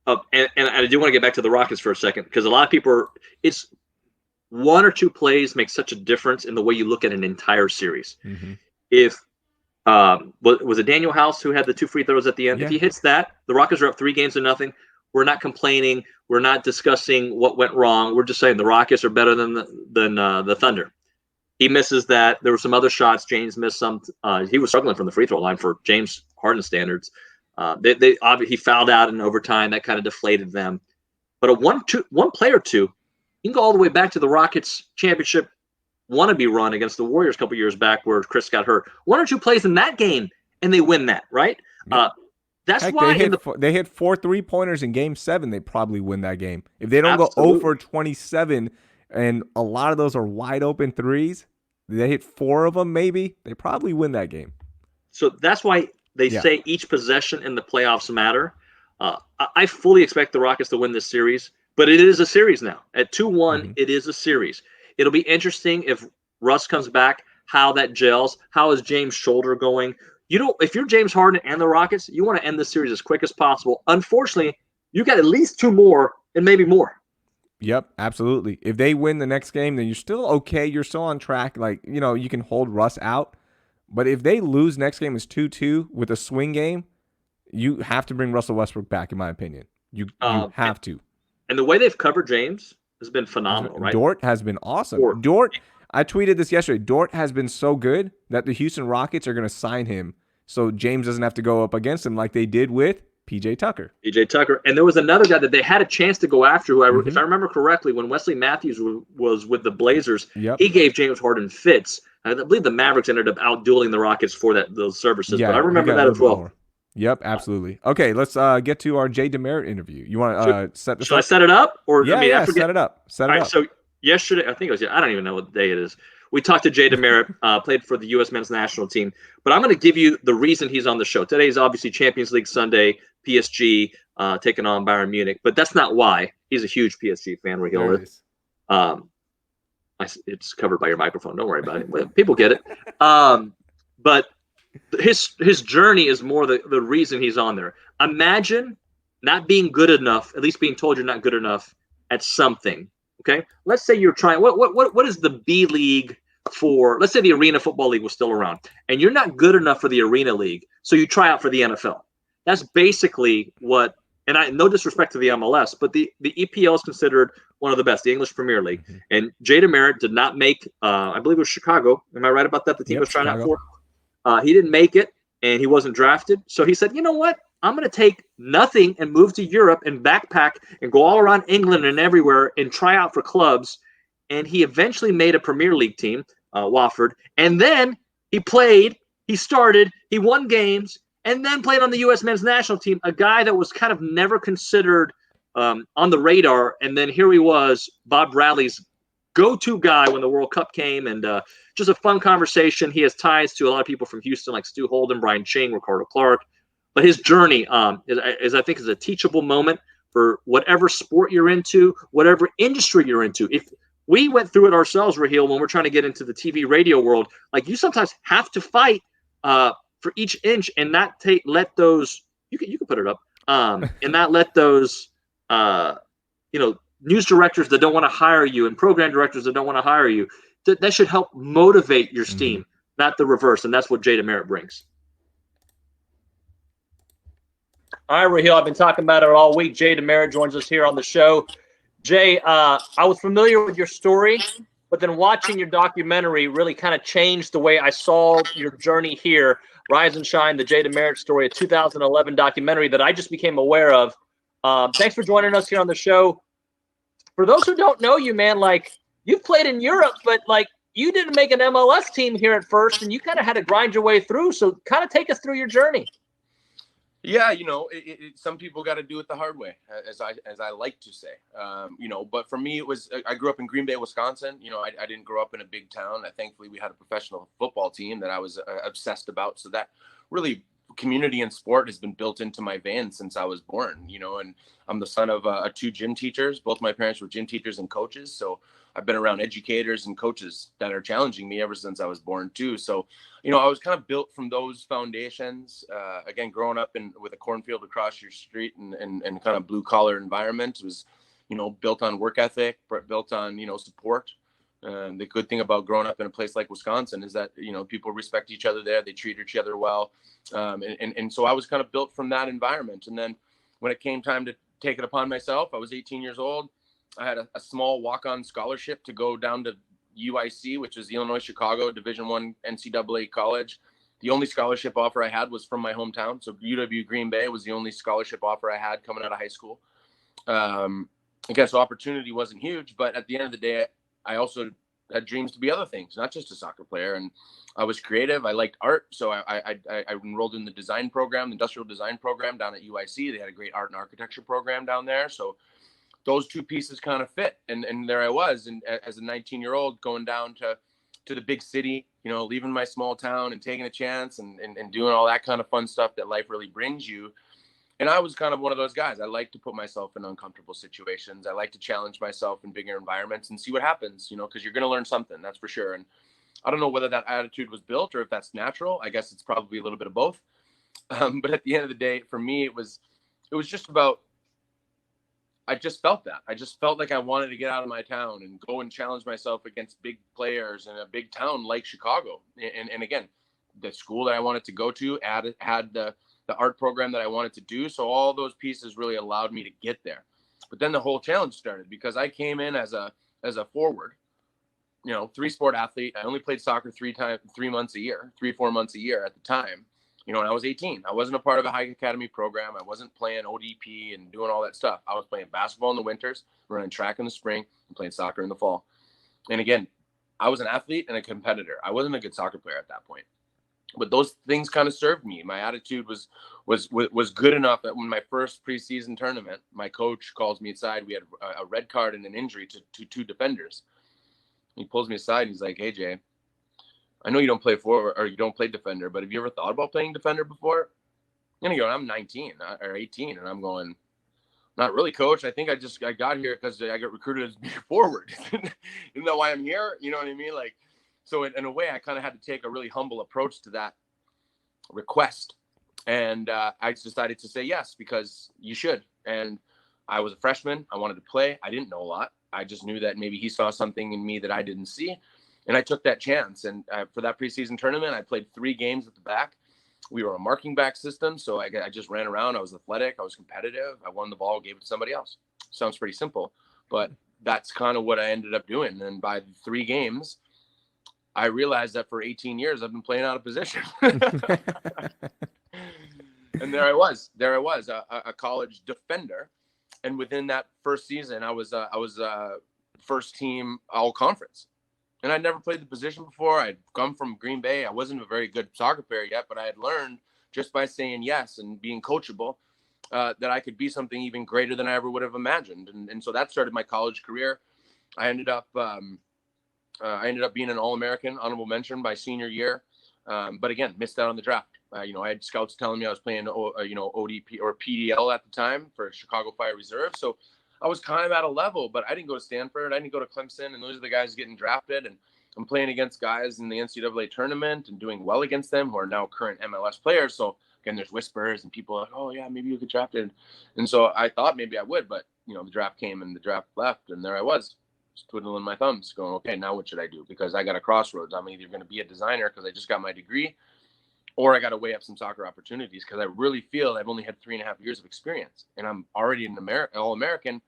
And I do want to get back to the Rockets for a second, because a lot of people it's one or two plays make such a difference in the way you look at an entire series. If was it Daniel House who had the 2 free throws at the end? If he hits that, the Rockets are up 3-0. We're not complaining. We're not discussing what went wrong. We're just saying the Rockets are better than the Thunder. He misses that. There were some other shots. James missed some. He was struggling from the free throw line for James Harden standards. He fouled out in overtime. That kind of deflated them. But one play or two, you can go all the way back to the Rockets championship wannabe run against the Warriors a couple years back where Chris got hurt. 1 or 2 plays in that game, and they win that, right? That's why they hit 4 3-pointers in Game 7. They probably win that game. If they don't go 0 for 27, and a lot of those are wide open threes, they hit 4 of them maybe, they probably win that game. So that's why they say each possession in the playoffs matter. I fully expect the Rockets to win this series, but it is a series now. At 2-1, it is a series. It'll be interesting if Russ comes back, how that gels. How is James' shoulder going? If you're James Harden and the Rockets, you want to end this series as quick as possible. Unfortunately, you got at least 2 more and maybe more. Yep, absolutely. If they win the next game, then you're still okay. You're still on track. You can hold Russ out. But if they lose next game is 2-2 with a swing game, you have to bring Russell Westbrook back, in my opinion. You have to. And the way they've covered James has been phenomenal, right? Dort has been awesome. Dort, I tweeted this yesterday. Dort has been so good that the Houston Rockets are going to sign him so James doesn't have to go up against him like they did with PJ Tucker. And there was another guy that they had a chance to go after, who if I remember correctly, when Wesley Matthews was with the Blazers, he gave James Harden fits. I believe the Mavericks ended up outdueling the Rockets for those services, but I remember that as well. More. Yep, absolutely. Okay, let's get to our Jay DeMerit interview. You want to set this up? Should I set it up? Or I forget. Set it up. All right, so yesterday, I think it was, I don't even know what day it is. We talked to Jay DeMerit, played for the U.S. men's national team. But I'm going to give you the reason he's on the show. Today is obviously Champions League Sunday, PSG taking on Bayern Munich. But that's not why. He's a huge PSG fan, Raheel. It's covered by your microphone. Don't worry about it. People get it. But his journey is more the reason he's on there. Imagine not being good enough, at least being told you're not good enough at something. Okay, let's say you're trying. What is the B League for? Let's say the Arena Football League was still around, and you're not good enough for the Arena League, so you try out for the NFL. That's basically what. And no disrespect to the MLS, but the EPL is considered one of the best, the English Premier League. And Jay DeMerit did not make. I believe it was Chicago. Am I right about that? The team was trying out for. He didn't make it, and he wasn't drafted. So he said, "You know what? I'm going to take nothing and move to Europe and backpack and go all around England and everywhere and try out for clubs. And he eventually made a Premier League team, Watford. And then he played, he started, he won games, and then played on the U.S. men's national team, a guy that was kind of never considered on the radar. And then here he was, Bob Bradley's go-to guy when the World Cup came, and just a fun conversation. He has ties to a lot of people from Houston, like Stu Holden, Brian Ching, Ricardo Clark. But his journey is I think, is a teachable moment for whatever sport you're into, whatever industry you're into. If we went through it ourselves, Raheel, when we're trying to get into the TV radio world, like you sometimes have to fight for each inch and not let those, you can put it up, and not let those, news directors that don't want to hire you and program directors that don't want to hire you, that should help motivate your steam, not the reverse. And that's what Jay DeMerit brings. All right, Raheel, I've been talking about it all week. Jay DeMerit joins us here on the show. Jay, I was familiar with your story, but then watching your documentary really kind of changed the way I saw your journey here. Rise and Shine, the Jay DeMerit story, a 2011 documentary that I just became aware of. Thanks for joining us here on the show. For those who don't know you, man, like, you've played in Europe, but like, you didn't make an MLS team here at first, and you kind of had to grind your way through. So kind of take us through your journey. Yeah, some people got to do it the hard way, as I like to say. But for me, I grew up in Green Bay, Wisconsin. I didn't grow up in a big town. Thankfully, we had a professional football team that I was obsessed about. So that really, community and sport has been built into my veins since I was born. And I'm the son of two gym teachers. Both my parents were gym teachers and coaches. So I've been around educators and coaches that are challenging me ever since I was born too. So, I was kind of built from those foundations. Again, growing up with a cornfield across your street and kind of blue collar environment, it was, built on work ethic, built on, support. The good thing about growing up in a place like Wisconsin is that, people respect each other there. They treat each other well. And so I was kind of built from that environment. And then when it came time to take it upon myself, I was 18 years old. I had a small walk-on scholarship to go down to UIC, which is the Illinois Chicago Division I NCAA college. The only scholarship offer I had was from my hometown. So UW Green Bay was the only scholarship offer I had coming out of high school. Again, so opportunity wasn't huge, but at the end of the day, I also had dreams to be other things, not just a soccer player. And I was creative. I liked art. So I enrolled in the design program, the industrial design program down at UIC. They had a great art and architecture program down there. So those two pieces kind of fit. And there I was, and as a 19-year-old going down to the big city, leaving my small town and taking a chance and doing all that kind of fun stuff that life really brings you. And I was kind of one of those guys. I like to put myself in uncomfortable situations. I like to challenge myself in bigger environments and see what happens, because you're going to learn something, that's for sure. And I don't know whether that attitude was built or if that's natural. I guess it's probably a little bit of both. But at the end of the day, for me, it was just about, I just felt that. I just felt like I wanted to get out of my town and go and challenge myself against big players in a big town like Chicago. And again, the school that I wanted to go to had the art program that I wanted to do. So all those pieces really allowed me to get there. But then the whole challenge started because I came in as a forward, 3-sport athlete. I only played soccer 4 months a year at the time. When I was 18, I wasn't a part of a high academy program. I wasn't playing ODP and doing all that stuff. I was playing basketball in the winters, running track in the spring, and playing soccer in the fall. And again, I was an athlete and a competitor. I wasn't a good soccer player at that point, but those things kind of served me. My attitude was good enough that when my first preseason tournament, my coach calls me aside. We had a red card and an injury to two defenders. He pulls me aside and he's like, "Hey, Jay, I know you don't play forward or you don't play defender, but have you ever thought about playing defender before?" And I'm 19 or 18, and I'm going, "Not really, coach. I think I got here because I got recruited as being forward. Isn't that why I'm here?" You know what I mean? Like, so in a way, I kind of had to take a really humble approach to that request, and I decided to say yes because you should. And I was a freshman. I wanted to play. I didn't know a lot. I just knew that maybe he saw something in me that I didn't see. And I took that chance. And for that preseason tournament, I played 3 games at the back. We were a marking back system. So I just ran around. I was athletic. I was competitive. I won the ball, gave it to somebody else. Sounds pretty simple, but that's kind of what I ended up doing. And by 3 games, I realized that for 18 years, I've been playing out of position. And there I was, a college defender. And within that first season, I was first team all conference. And I'd never played the position before. I'd come from Green Bay. I wasn't a very good soccer player yet, but I had learned just by saying yes and being coachable that I could be something even greater than I ever would have imagined. And so that started my college career. I ended up being an All-American, honorable mention by senior year. But again, missed out on the draft. I had scouts telling me I was playing, ODP or PDL at the time for Chicago Fire Reserve. So I was kind of at a level, but I didn't go to Stanford. I didn't go to Clemson. And those are the guys getting drafted. And I'm playing against guys in the NCAA tournament and doing well against them who are now current MLS players. So again, there's whispers and people are like, oh yeah, maybe you get drafted. And so I thought maybe I would, but the draft came and the draft left. And there I was, just twiddling my thumbs going, okay, now what should I do? Because I got a crossroads. I'm either going to be a designer because I just got my degree, or I got to weigh up some soccer opportunities because I really feel I've only had 3.5 years of experience and I'm already an All-American.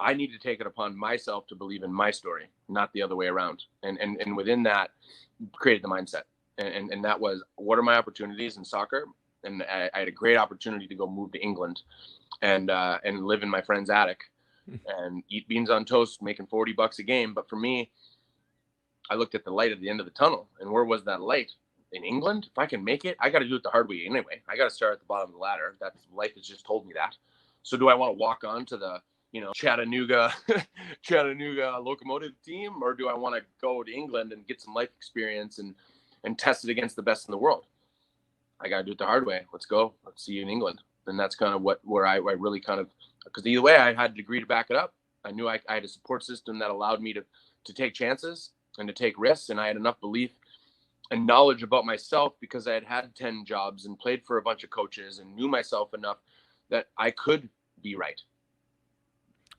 I need to take it upon myself to believe in my story, not the other way around. And within that, created the mindset. And that was, what are my opportunities in soccer? And I had a great opportunity to go move to England and live in my friend's attic and eat beans on toast, making $40 a game. But for me, I looked at the light at the end of the tunnel. And where was that light? In England? If I can make it, I got to do it the hard way anyway. I got to start at the bottom of the ladder. That's life has just told me that. So do I want to walk on to the Chattanooga locomotive team, or do I want to go to England and get some life experience and test it against the best in the world? I got to do it the hard way. Let's go. Let's see you in England. And that's kind of where I really kind of, because either way I had a degree to back it up. I knew I had a support system that allowed me to take chances and to take risks. And I had enough belief and knowledge about myself because I had 10 jobs and played for a bunch of coaches and knew myself enough that I could be right.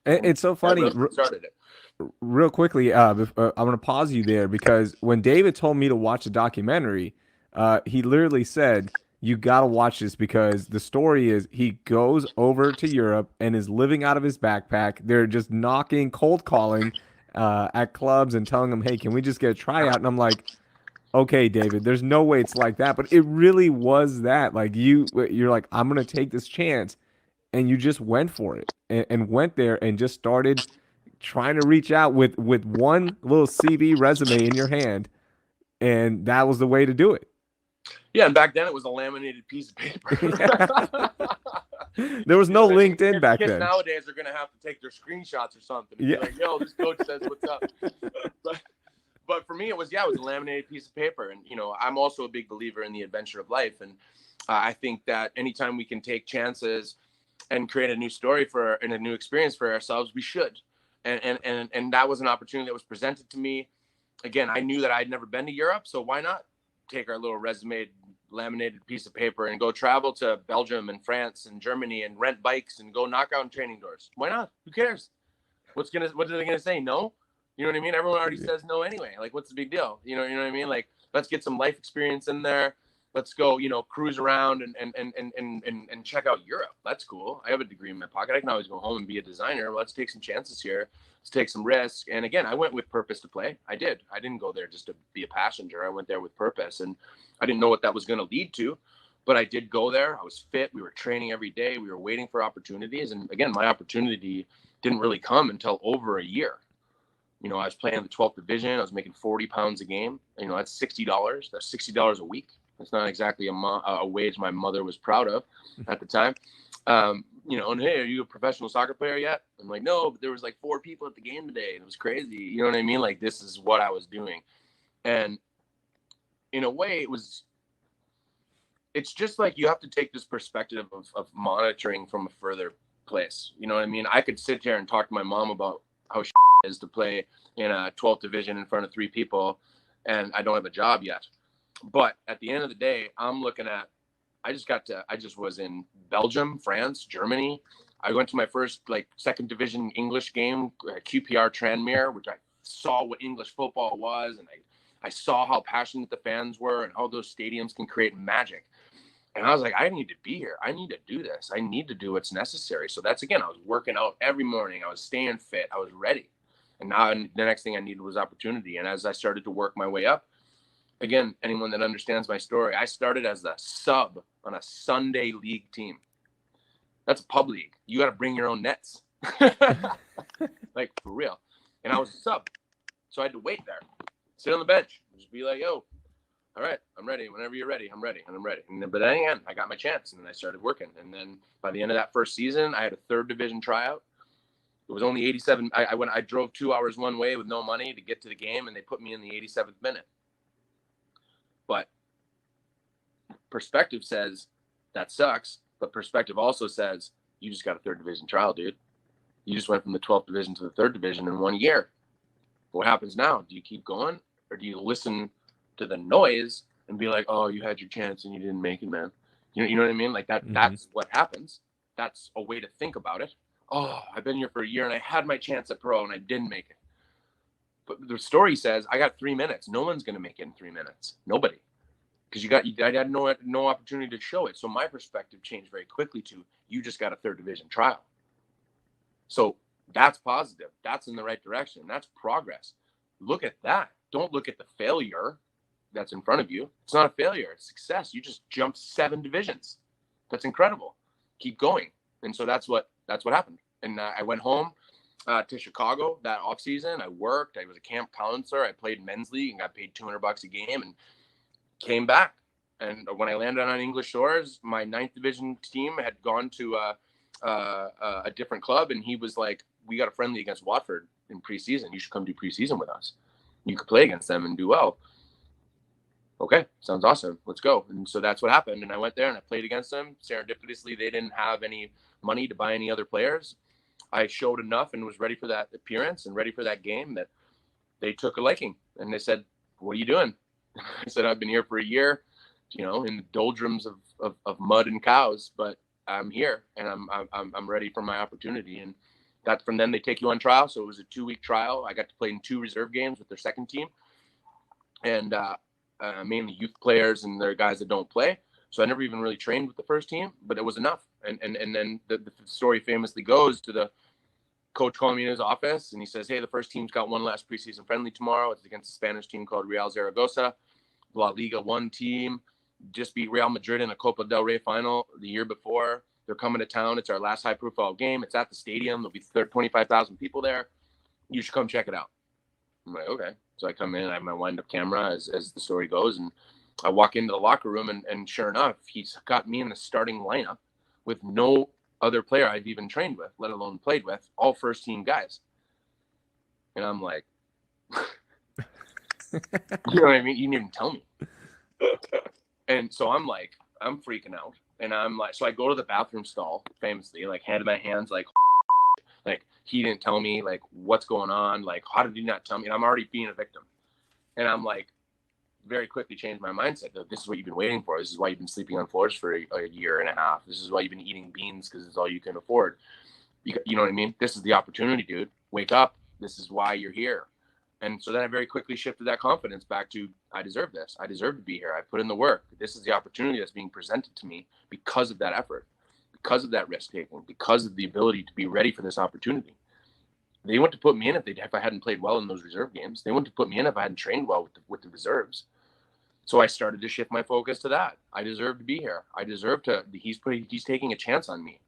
It's so funny. Really started it. Real quickly, I'm going to pause you there because when David told me to watch the documentary, he literally said, you got to watch this because the story is he goes over to Europe and is living out of his backpack. They're just cold calling at clubs and telling him, hey, can we just get a tryout? And I'm like, okay, David, there's no way it's like that. But it really was that. Like you're like, I'm going to take this chance. And you just went for it and went there and just started trying to reach out with one little CV resume in your hand. And that was the way to do it. Yeah. And back then it was a laminated piece of paper. There was no LinkedIn back then. Nowadays are going to have to take their screenshots or something. And be like, yo, this coach says what's up. But for me, it was a laminated piece of paper. And, I'm also a big believer in the adventure of life. And I think that anytime we can take chances and create a new story and a new experience for ourselves, we should. And that was an opportunity that was presented to me. Again, I knew that I'd never been to Europe, so why not take our little resume laminated piece of paper and go travel to Belgium and France and Germany and rent bikes and go knock on training doors? Why not? Who cares? What are they gonna say? No? You know what I mean? Everyone already says no anyway. Like, what's the big deal? You know what I mean? Like, let's get some life experience in there. Let's go, cruise around and check out Europe. That's cool. I have a degree in my pocket. I can always go home and be a designer. Let's take some chances here. Let's take some risks. And again, I went with purpose to play. I did. I didn't go there just to be a passenger. I went there with purpose, and I didn't know what that was going to lead to, but I did go there. I was fit. We were training every day. We were waiting for opportunities. And again, my opportunity didn't really come until over a year. I was playing in the 12th division. I was making 40 pounds a game. That's $60. That's $60 a week. It's not exactly a wage my mother was proud of at the time. And hey, are you a professional soccer player yet? I'm like, no, but there was like 4 people at the game today. And it was crazy. You know what I mean? Like, this is what I was doing. And in a way, it's just like you have to take this perspective of monitoring from a further place. You know what I mean? I could sit here and talk to my mom about how it is to play in a 12th division in front of 3 people, and I don't have a job yet. But at the end of the day, I'm looking at, I just was in Belgium, France, Germany. I went to my first second division English game, QPR Tranmere, which I saw what English football was. And I saw how passionate the fans were and how those stadiums can create magic. And I was like, I need to be here. I need to do this. I need to do what's necessary. So that's, again, I was working out every morning. I was staying fit. I was ready. And now the next thing I needed was opportunity. And as I started to work my way up, again, anyone that understands my story, I started as a sub on a Sunday league team. That's a pub league. You got to bring your own nets. Like, for real. And I was a sub. So I had to wait there, sit on the bench, just be like, yo, all right, I'm ready. Whenever you're ready, I'm ready. And I'm ready. And then, but then again, I got my chance, and then I started working. And then by the end of that first season, I had a 3rd division tryout. It was only 87. I drove 2 hours one way with no money to get to the game, and they put me in the 87th minute. But perspective says that sucks. But perspective also says you just got a 3rd division trial, dude. You just went from the 12th division to the 3rd division in 1 year. What happens now? Do you keep going, or do you listen to the noise and be like, oh, you had your chance and you didn't make it, man? You know what I mean? Like that. That's what happens. That's a way to think about it. Oh, I've been here for a year and I had my chance at pro and I didn't make it. But the story says I got 3 minutes. No one's going to make it in 3 minutes. Nobody. Because I had no opportunity to show it. So my perspective changed very quickly to, you just got a 3rd division trial. So that's positive. That's in the right direction. That's progress. Look at that. Don't look at the failure that's in front of you. It's not a failure. It's success. You just jumped 7 divisions. That's incredible. Keep going. And so that's what happened. And I went home to Chicago that off season. I worked. I was a camp counselor. I played men's league and got paid $200 a game, and came back. And when I landed on English shores, my 9th division team had gone to a different club, and he was like, we got a friendly against Watford in preseason. You should come do preseason with us. You could play against them and do well. Okay, sounds awesome. Let's go. And so that's what happened. And I went there and I played against them. Serendipitously, they didn't have any money to buy any other players. I showed enough and was ready for that appearance and ready for that game that they took a liking. And they said, what are you doing? I said, I've been here for a year, in the doldrums of mud and cows, but I'm here and I'm ready for my opportunity. And that from then they take you on trial. So it was a 2-week trial. I got to play in 2 reserve games with their second team, and mainly youth players and their guys that don't play. So I never even really trained with the first team, but it was enough. And then the story famously goes to the coach calling me in his office, and he says, hey, the first team's got one last preseason friendly tomorrow. It's against a Spanish team called Real Zaragoza, La Liga 1 team. Just beat Real Madrid in a Copa del Rey final the year before. They're coming to town. It's our last high-profile game. It's at the stadium. There'll be 25,000 people there. You should come check it out. I'm like, okay. So I come in. I have my wind-up camera, as the story goes, and I walk into the locker room, and sure enough, he's got me in the starting lineup with no other player I've even trained with, let alone played with, all first-team guys. And I'm like, you know what I mean? You didn't even tell me. And so I'm like, I'm freaking out. And I'm like, so I go to the bathroom stall, famously, like, hand in my hands, like he didn't tell me, like, what's going on? Like, how did he not tell me? And I'm already being a victim. And I'm like, very quickly changed my mindset. This is what you've been waiting for. This is why you've been sleeping on floors for a year and a half. This is why you've been eating beans, because it's all you can afford. You know what I mean? This is the opportunity, dude. Wake up. This is why you're here. And so then I very quickly shifted that confidence back to, I deserve this. I deserve to be here. I put in the work. This is the opportunity that's being presented to me because of that effort, because of that risk taking, because of the ability to be ready for this opportunity. They wouldn't have put me in if I hadn't played well in those reserve games. They wouldn't have put me in if I hadn't trained well with the reserves. So I started to shift my focus to that. I deserve to be here. I deserve to. He's taking a chance on me.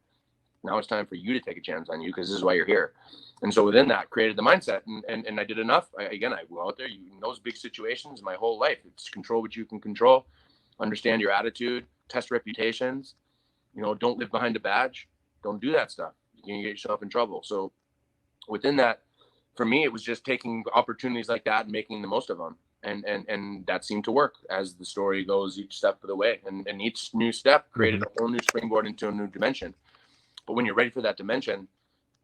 Now it's time for you to take a chance on you, because this is why you're here. And so within that, created the mindset, and I did enough. I go out there. In those big situations, my whole life, it's control what you can control, understand your attitude, test reputations. Don't live behind a badge. Don't do that stuff. You can get yourself in trouble. So within that, for me, it was just taking opportunities like that and making the most of them. And that seemed to work, as the story goes, each step of the way. And each new step created a whole new springboard into a new dimension. But when you're ready for that dimension,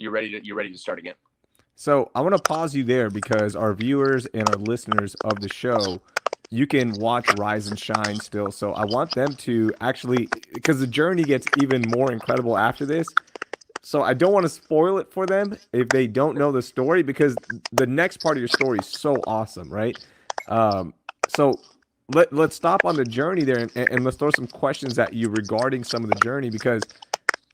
you're ready to start again. So I want to pause you there, because our viewers and our listeners of the show, you can watch Rise and Shine still. So I want them to actually, because the journey gets even more incredible after this. So I don't want to spoil it for them if they don't know the story, because the next part of your story is so awesome, right? So let's stop on the journey there, and let's throw some questions at you regarding some of the journey, because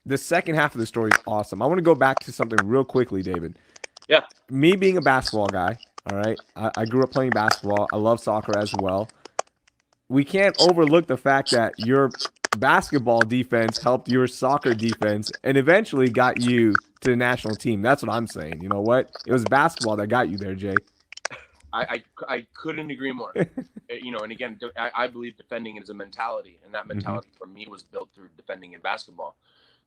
the second half of the story is awesome. I want to go back to something real quickly, David. Yeah. Me being a basketball guy, all right, I grew up playing basketball. I love soccer as well. we can't overlook the fact that your basketball defense helped your soccer defense and eventually got you to the national team. That's what I'm saying. You know what? It was basketball that got you there, Jay. I couldn't agree more. And again, I believe defending is a mentality, and that mentality for me was built through defending in basketball.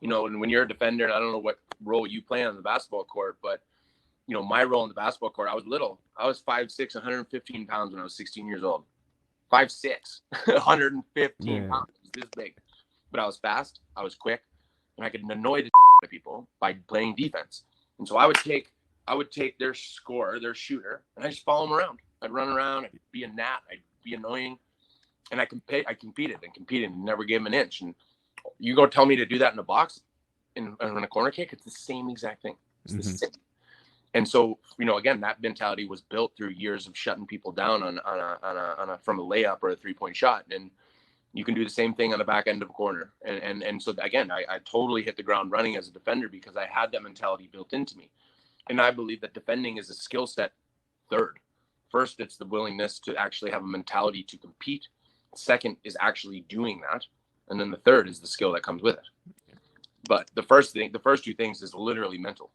And when you're a defender, and I don't know what role you play on the basketball court, but my role in the basketball court, I was little. I was 5'6", 115 pounds when I was 16 years old. 5'6", 115 pounds. It was this big. But I was fast, I was quick, and I could annoy the out of people by playing defense. And so I would take their scorer, their shooter, and I just follow them around. I'd run around, I'd be a gnat, I'd be annoying. And I competed and never gave them an inch. And you go tell me to do that in a box, in a corner kick, it's the same exact thing. It's the same. And so, again, that mentality was built through years of shutting people down from a layup or a 3-point shot. And you can do the same thing on the back end of a corner. And so again, I totally hit the ground running as a defender because I had that mentality built into me. And I believe that defending is a skill set third. First, it's the willingness to actually have a mentality to compete. Second is actually doing that. And then the third is the skill that comes with it. But the first two things is literally mental.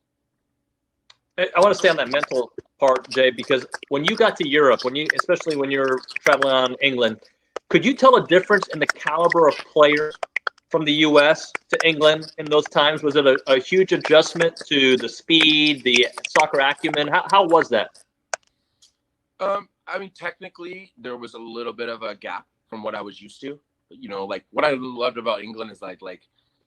I want to stay on that mental part, Jay, because when you got to Europe, especially when you're traveling on England, could you tell a difference in the caliber of players from the U.S. to England in those times? Was it a huge adjustment to the speed, the soccer acumen? How was that? Technically, there was a little bit of a gap from what I was used to. Like what I loved about England is like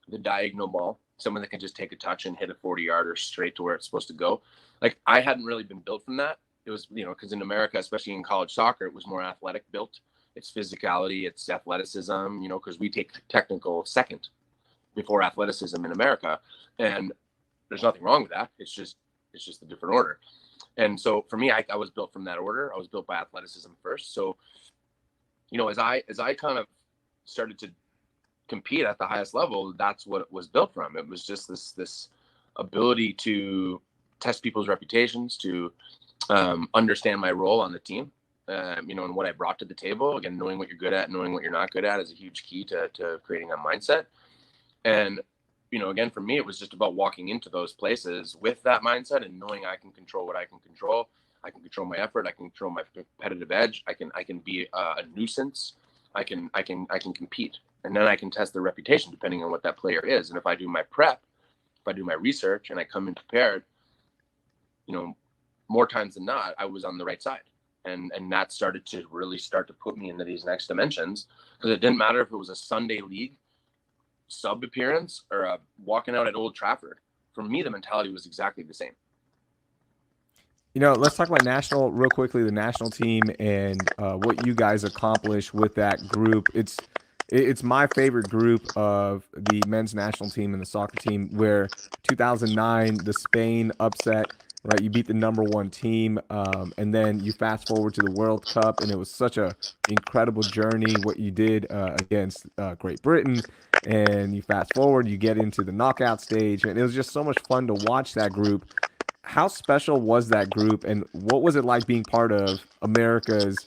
the diagonal ball, someone that can just take a touch and hit a 40-yarder straight to where it's supposed to go. Like I hadn't really been built from that. It was, because in America, especially in college soccer, it was more athletic built. It's physicality, it's athleticism, because we take technical second before athleticism in America. And there's nothing wrong with that. It's just a different order. And so for me, I was built from that order. I was built by athleticism first. So, as I kind of started to compete at the highest level, that's what it was built from. It was just this ability to test people's reputations, to understand my role on the team, and what I brought to the table. Again, knowing what you're good at, knowing what you're not good at is a huge key to creating a mindset. And, again, for me, it was just about walking into those places with that mindset and knowing I can control what I can control. I can control my effort. I can control my competitive edge. I can be a nuisance. I can compete. And then I can test their reputation depending on what that player is. And if I do my prep, if I do my research and I come in prepared, more times than not, I was on the right side. And that started to put me into these next dimensions, because it didn't matter if it was a Sunday league sub appearance or walking out at Old Trafford. For me, the mentality was exactly the same. Let's talk about the national team and what you guys accomplished with that group. It's my favorite group of the men's national team and the soccer team, where 2009, the Spain upset, right? You beat the number one team, and then you fast forward to the World Cup, and it was such a incredible journey, what you did against Great Britain. And you fast forward, you get into the knockout stage, and it was just so much fun to watch that group. How special was that group, and what was it like being part of America's,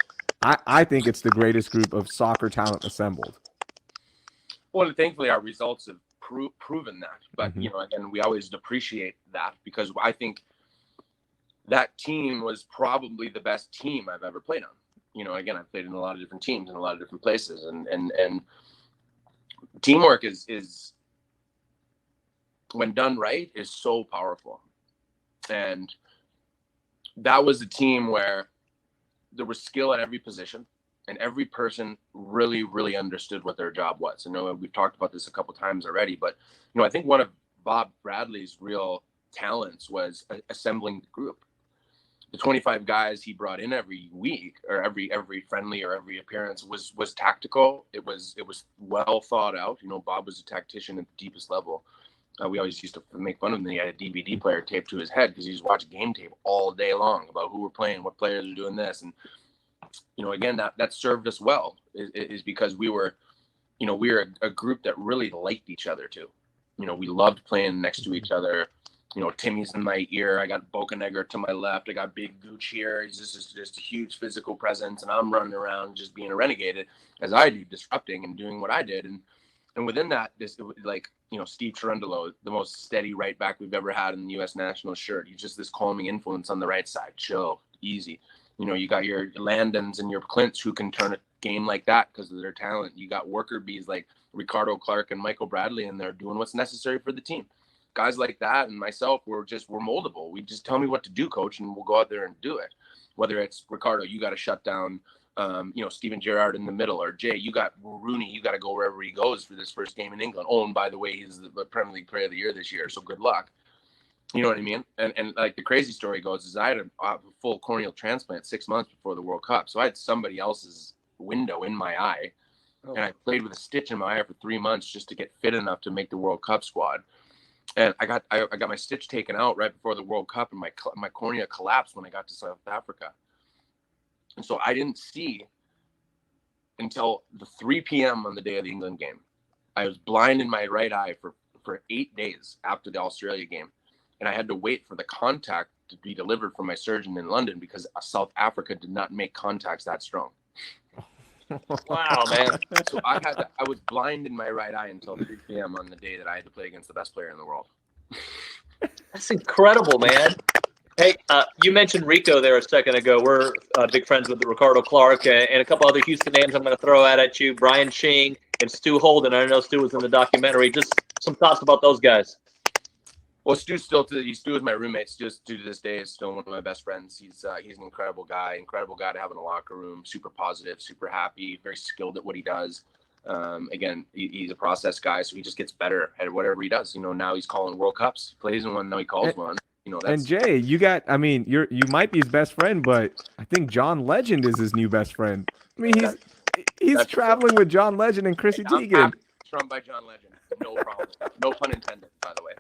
I think it's the greatest group of soccer talent assembled? Well, thankfully, our results have proven that. But, again, we always appreciate that, because I think that team was probably the best team I've ever played on. Again, I've played in a lot of different teams in a lot of different places. And teamwork is, when done right, is so powerful. And that was a team where there was skill at every position, and every person really, really understood what their job was. We've talked about this a couple of times already, but, I think one of Bob Bradley's real talents was assembling the group. The 25 guys he brought in every week, or every friendly or every appearance, was tactical. It was well thought out. Bob was a tactician at the deepest level. We always used to make fun of him. He had a DVD player taped to his head because he just watched game tape all day long about who we're playing, what players are doing this. And, again, that served us well, is because we were a group that really liked each other too. We loved playing next to each other. Timmy's in my ear. I got Bocanegra to my left. I got Big Gooch here. He's just a huge physical presence, and I'm running around just being a renegade as I do, disrupting and doing what I did. And within that, Steve Cherundolo, the most steady right back we've ever had in the U.S. national shirt. He's just this calming influence on the right side. Chill, easy. You got your Landons and your Clints who can turn a game like that because of their talent. You got worker bees like Ricardo Clark and Michael Bradley, and they're doing what's necessary for the team. Guys like that and myself, we're moldable. We just tell me what to do, coach, and we'll go out there and do it. Whether it's Ricardo, you got to shut down, Steven Gerrard in the middle, or Jay, you got Rooney, you got to go wherever he goes for this first game in England. Oh, and by the way, he's the Premier League Player of the Year this year, so good luck. You know what I mean? And like the crazy story goes is I had a full corneal transplant 6 months before the World Cup, so I had somebody else's window in my eye, and I played with a stitch in my eye for 3 months just to get fit enough to make the World Cup squad. And I got my stitch taken out right before the World Cup, and my cornea collapsed when I got to South Africa. And so I didn't see until the 3 p.m. on the day of the England game. I was blind in my right eye for 8 days after the Australia game. And I had to wait for the contact to be delivered from my surgeon in London because South Africa did not make contacts that strong. Wow, man. So I was blind in my right eye until 3 p.m. on the day that I had to play against the best player in the world. That's incredible, man. Hey, you mentioned Rico there a second ago. We're big friends with Ricardo Clark and a couple other Houston names I'm going to throw out at you. Brian Shing and Stu Holden. I know Stu was in the documentary. Just some thoughts about those guys. Well, Stu is my roommate. Stu to this day is still one of my best friends. He's an incredible guy to have in the locker room. Super positive, super happy, very skilled at what he does. Again, he's a process guy, so he just gets better at whatever he does. Now he's calling World Cups. He plays in one, now he calls one. And Jay, you might be his best friend, but I think John Legend is his new best friend. I mean, he's traveling with John Legend and Chrissy Teigen. Trump by John Legend. No problem. No pun intended, by the way.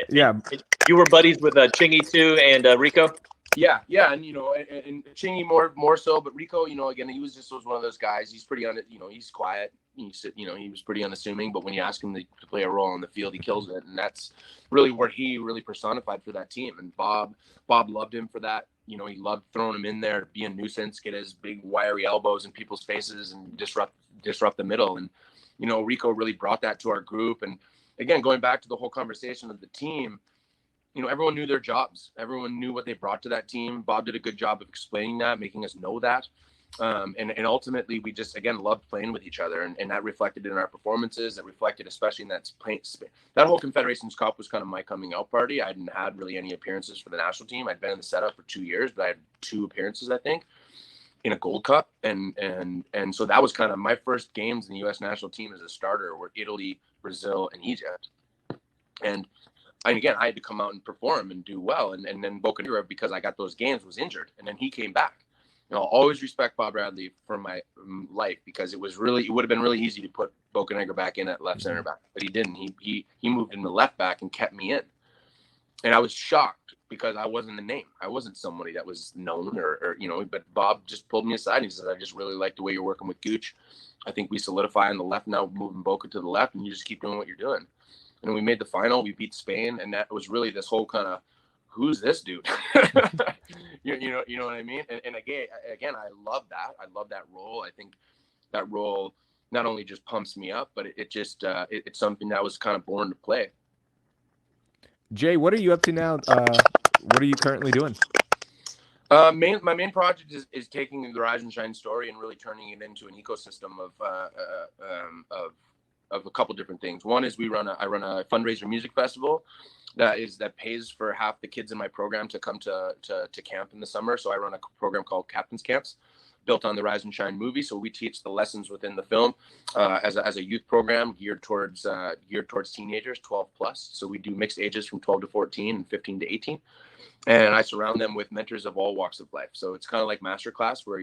Yeah. You were buddies with Chingy too and Rico? Yeah, and and Chingy more so, but Rico, again, he was one of those guys. He's pretty he's quiet. He was pretty unassuming, but when you ask him to play a role on the field, he kills it, and that's really where he really personified for that team. And Bob loved him for that. He loved throwing him in there, be a nuisance, get his big wiry elbows in people's faces, and disrupt the middle. And Rico really brought that to our group. And again, going back to the whole conversation of the team. Everyone knew their jobs. Everyone knew what they brought to that team. Bob did a good job of explaining that, making us know that. And ultimately, we just, again, loved playing with each other. And that reflected in our performances. That reflected especially in that whole Confederations Cup was kind of my coming out party. I hadn't had really any appearances for the national team. I'd been in the setup for 2 years, but I had 2 appearances, I think, in a Gold Cup. And so that was kind of my first games in the U.S. national team as a starter were Italy, Brazil, and Egypt. And again, I had to come out and perform and do well. And then Bocanegra, because I got those games, was injured. And then he came back. I'll always respect Bob Bradley for my life because it would have been really easy to put Bocanegra back in at left center back. But he didn't. He moved into left back and kept me in. And I was shocked because I wasn't a name. I wasn't somebody that was known or but Bob just pulled me aside and he said, I just really like the way you're working with Gooch. I think we solidify on the left now, moving Boca to the left, and you just keep doing what you're doing. And we made the final. We beat Spain, and that was really this whole kind of, who's this dude? you know what I mean? And again, I love that. I love that role. I think that role not only just pumps me up, but it's something that I was kind of born to play. Jay, what are you up to now? What are you currently doing? My main project is taking the Rise and Shine story and really turning it into an ecosystem of a couple different things. One is I run a fundraiser music festival that pays for half the kids in my program to come to camp in the summer. So I run a program called Captain's Camps, built on the Rise and Shine movie. So we teach the lessons within the film as a youth program geared towards teenagers, 12 plus. So we do mixed ages from 12 to 14 and 15 to 18. And I surround them with mentors of all walks of life. So it's kind of like masterclass where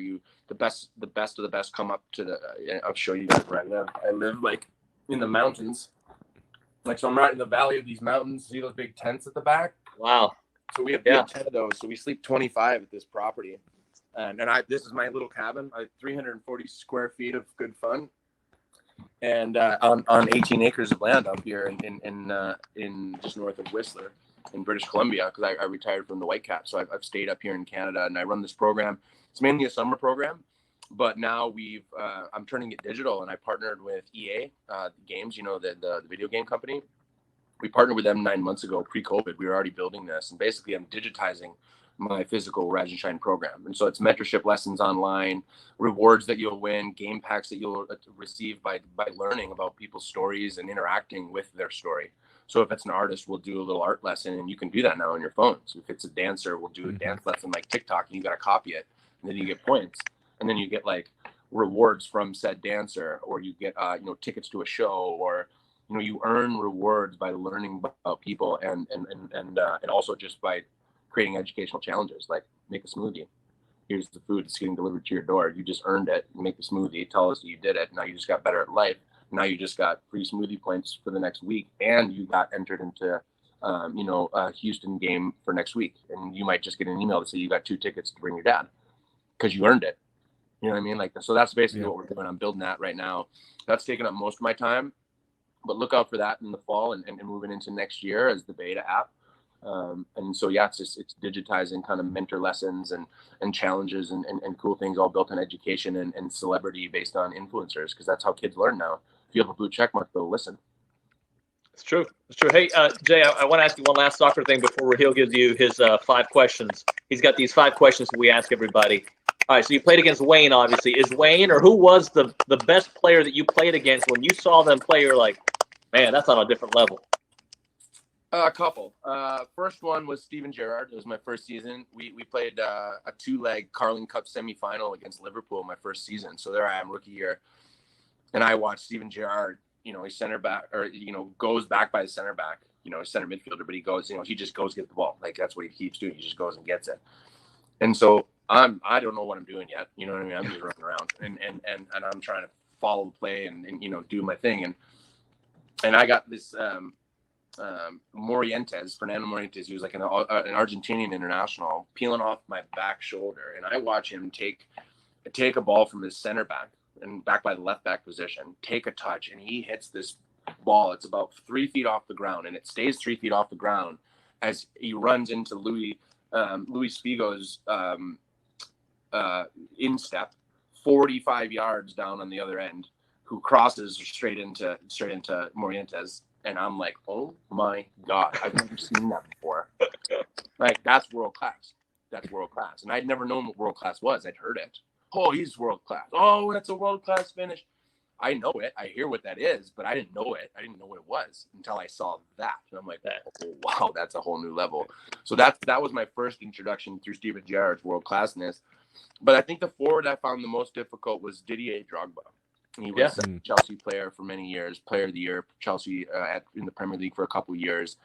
the best of the best come up to I'll show you guys right now. I live like in the mountains. So I'm right in the valley of these mountains. See those big tents at the back? Wow. So we have 10 of those. So we sleep 25 at this property. And this is my little cabin. I have 340 square feet of good fun. and on 18 acres of land up here in just north of Whistler in British Columbia, because I retired from the Whitecaps. So I've stayed up here in Canada, and I run this program. It's mainly a summer program, but now I'm turning it digital, and I partnered with EA Games, the video game company. We partnered with them 9 months ago, pre-COVID. We were already building this, and basically I'm digitizing my physical Rise and Shine program. And so it's mentorship lessons online, rewards that you'll win, game packs that you'll receive by learning about people's stories and interacting with their story. So if it's an artist, we'll do a little art lesson, and you can do that now on your phone. So if it's a dancer, we'll do a dance lesson like TikTok, and you got to copy it, and then you get points, and then you get like rewards from said dancer, or you get tickets to a show, or you earn rewards by learning about people, and also just by creating educational challenges, like make a smoothie. Here's the food, it's getting delivered to your door. You just earned it. Make the smoothie. Tell us that you did it. Now you just got better at life. Now you just got free smoothie points for the next week, and you got entered into a Houston game for next week. And you might just get an email to say you got 2 tickets to bring your dad because you earned it. You know what I mean? Like, so that's basically what we're doing. I'm building that right now. That's taking up most of my time, but look out for that in the fall and moving into next year as the beta app. And so, it's digitizing kind of mentor lessons and challenges and cool things, all built on education and celebrity based on influencers, because that's how kids learn now. If you have a blue check mark, they'll listen. It's true. It's true. Hey, Jay, I want to ask you one last soccer thing before Raheel gives you his 5 questions. He's got these 5 questions that we ask everybody. All right, so you played against Wayne, obviously. Is Wayne, or who was the best player that you played against? When you saw them play, you're like, man, that's on a different level. A couple. First one was Steven Gerrard. It was my first season. We played a 2-leg Carling Cup semifinal against Liverpool my first season. So there I am, rookie year, and I watched Steven Gerrard. He's center back, or goes back by the center back. Center midfielder, but he goes. He just goes get the ball. Like, that's what he keeps doing. He just goes and gets it. And so I don't know what I'm doing yet. You know what I mean? I'm just running around and I'm trying to follow the play and do my thing. And I got this. Fernando Morientes, he was like an Argentinian international, peeling off my back shoulder, and I watch him take a ball from his center back and back by the left back position, take a touch, and he hits this ball. It's about 3 feet off the ground, and it stays 3 feet off the ground as he runs into Luis Figo's instep 45 yards down on the other end, who crosses straight into Morientes. And I'm like, oh my God, I've never seen that before. Like, that's world class. That's world class. And I'd never known what world class was. I'd heard it. Oh, he's world class. Oh, that's a world class finish. I know it. I hear what that is, but I didn't know it. I didn't know what it was until I saw that. And I'm like, oh, wow, that's a whole new level. So that was my first introduction through Steven Gerrard's world classness. But I think the forward I found the most difficult was Didier Drogba. He was a Chelsea player for many years, player of the year, Chelsea in the Premier League for a couple of years.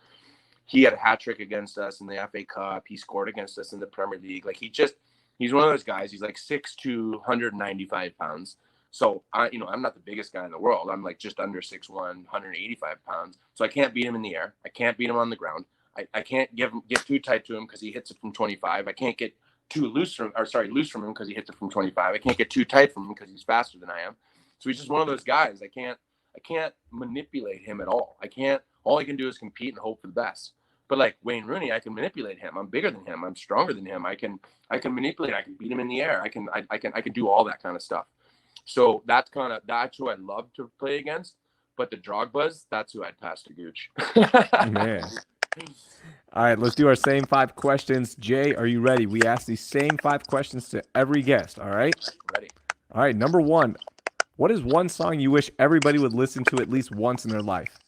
He had a hat trick against us in the FA Cup. He scored against us in the Premier League. Like, he's one of those guys. He's like 6'2", 195 pounds. So I'm not the biggest guy in the world. I'm like just under 6'1", 185 pounds. So I can't beat him in the air. I can't beat him on the ground. I can't get too tight to him because he hits it from 25. I can't get loose from him because he hits it from 25. I can't get too tight from him because he's faster than I am. So he's just one of those guys. I can't manipulate him at all. All I can do is compete and hope for the best. But like Wayne Rooney, I can manipulate him. I'm bigger than him. I'm stronger than him. I can manipulate. I can beat him in the air. I can do all that kind of stuff. So that's who I love to play against. But the Drogbas, that's who I'd pass to Gooch. Man. All right, let's do our same 5 questions. Jay, are you ready? We ask these same 5 questions to every guest. All right. Ready. All right. Number 1. What is one song you wish everybody would listen to at least once in their life?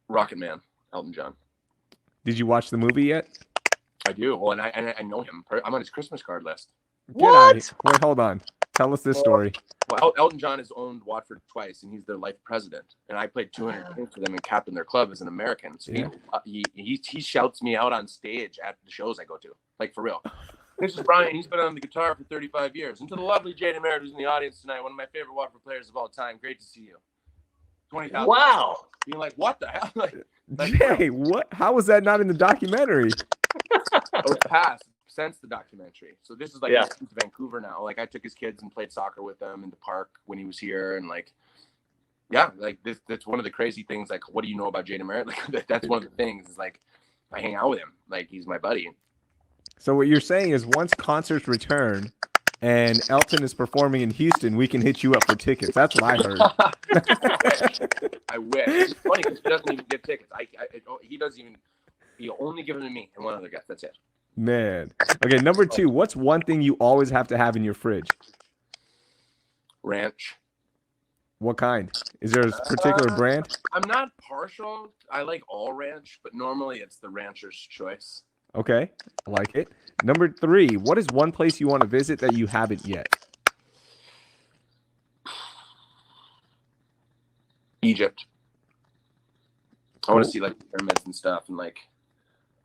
Rocket Man, Elton John. Did you watch the movie yet? I do. Well, and I know him. I'm on his Christmas card list. What? Wait, hold on. Tell us this story. Well, Elton John has owned Watford twice, and he's their life president. And I played 200 games for them and captained their club as an American. So he shouts me out on stage at the shows I go to, like, for real. This is Bryant. He's been on the guitar for 35 years. And to the lovely Jay DeMerit, who's in the audience tonight, one of my favorite Watford players of all time. Great to see you. 20,000. Wow. Being like, what the hell? Jay, what? How was that not in the documentary? It was past. since the documentary. So this is like Yeah. to Vancouver now. Like I took his kids and played soccer with them in the park when he was here, and like, yeah, like that's one of the crazy things. Like, what do you know about Jay DeMerit? Like that's one of the things. Is like I hang out with him. Like he's my buddy. So what you're saying is once concerts return and Elton is performing in Houston, we can hit you up for tickets. That's what I heard. I wish. It's funny because he doesn't even give tickets. He doesn't even. He only give them to me and one other guy. That's it. Man. Okay, number 2. What's one thing you always have to have in your fridge? Ranch. What kind? Is there a particular brand? I'm not partial. I like all ranch, but normally it's the rancher's choice. Okay, I like it. Number 3. What is one place you want to visit that you haven't yet? Egypt. I want to see like the pyramids and stuff, and like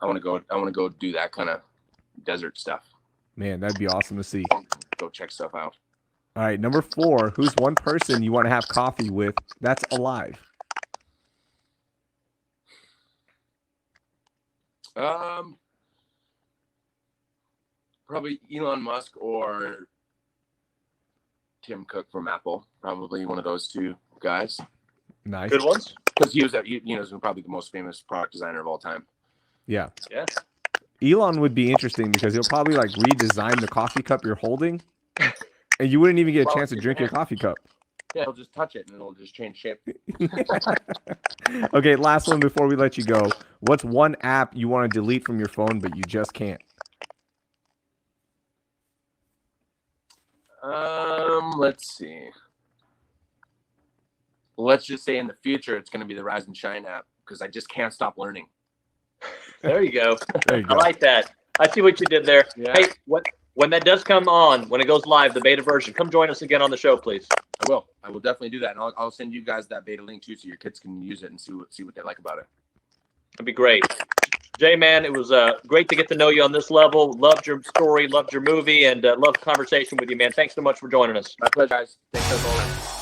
I want to go do that kind of desert stuff. Man, that'd be awesome to see. Go check stuff out. All right, number 4. Who's one person you want to have coffee with that's alive? Probably Elon Musk or Tim Cook from Apple. Probably one of those two guys. Nice. Good ones. Because he was probably the most famous product designer of all time. Yeah. Yeah. Elon would be interesting because he'll probably like redesign the coffee cup you're holding, and you wouldn't even get a chance to drink your coffee cup. Yeah, he'll just touch it and it'll just change shape. Okay, last one before we let you go. What's one app you want to delete from your phone but you just can't? Let's see. Let's just say in the future it's going to be the Rise and Shine app because I just can't stop learning. There you go. There you go. I like that. I see what you did there. Yeah. Hey, when that does come on, when it goes live, the beta version, come join us again on the show, please. I will definitely do that, and I'll send you guys that beta link too, so your kids can use it and see what they like about it. That'd be great. Jay, man, it was great to get to know you on this level. Loved your story, loved your movie, and loved the conversation with you, man. Thanks so much for joining us. My pleasure, guys. Thanks as always.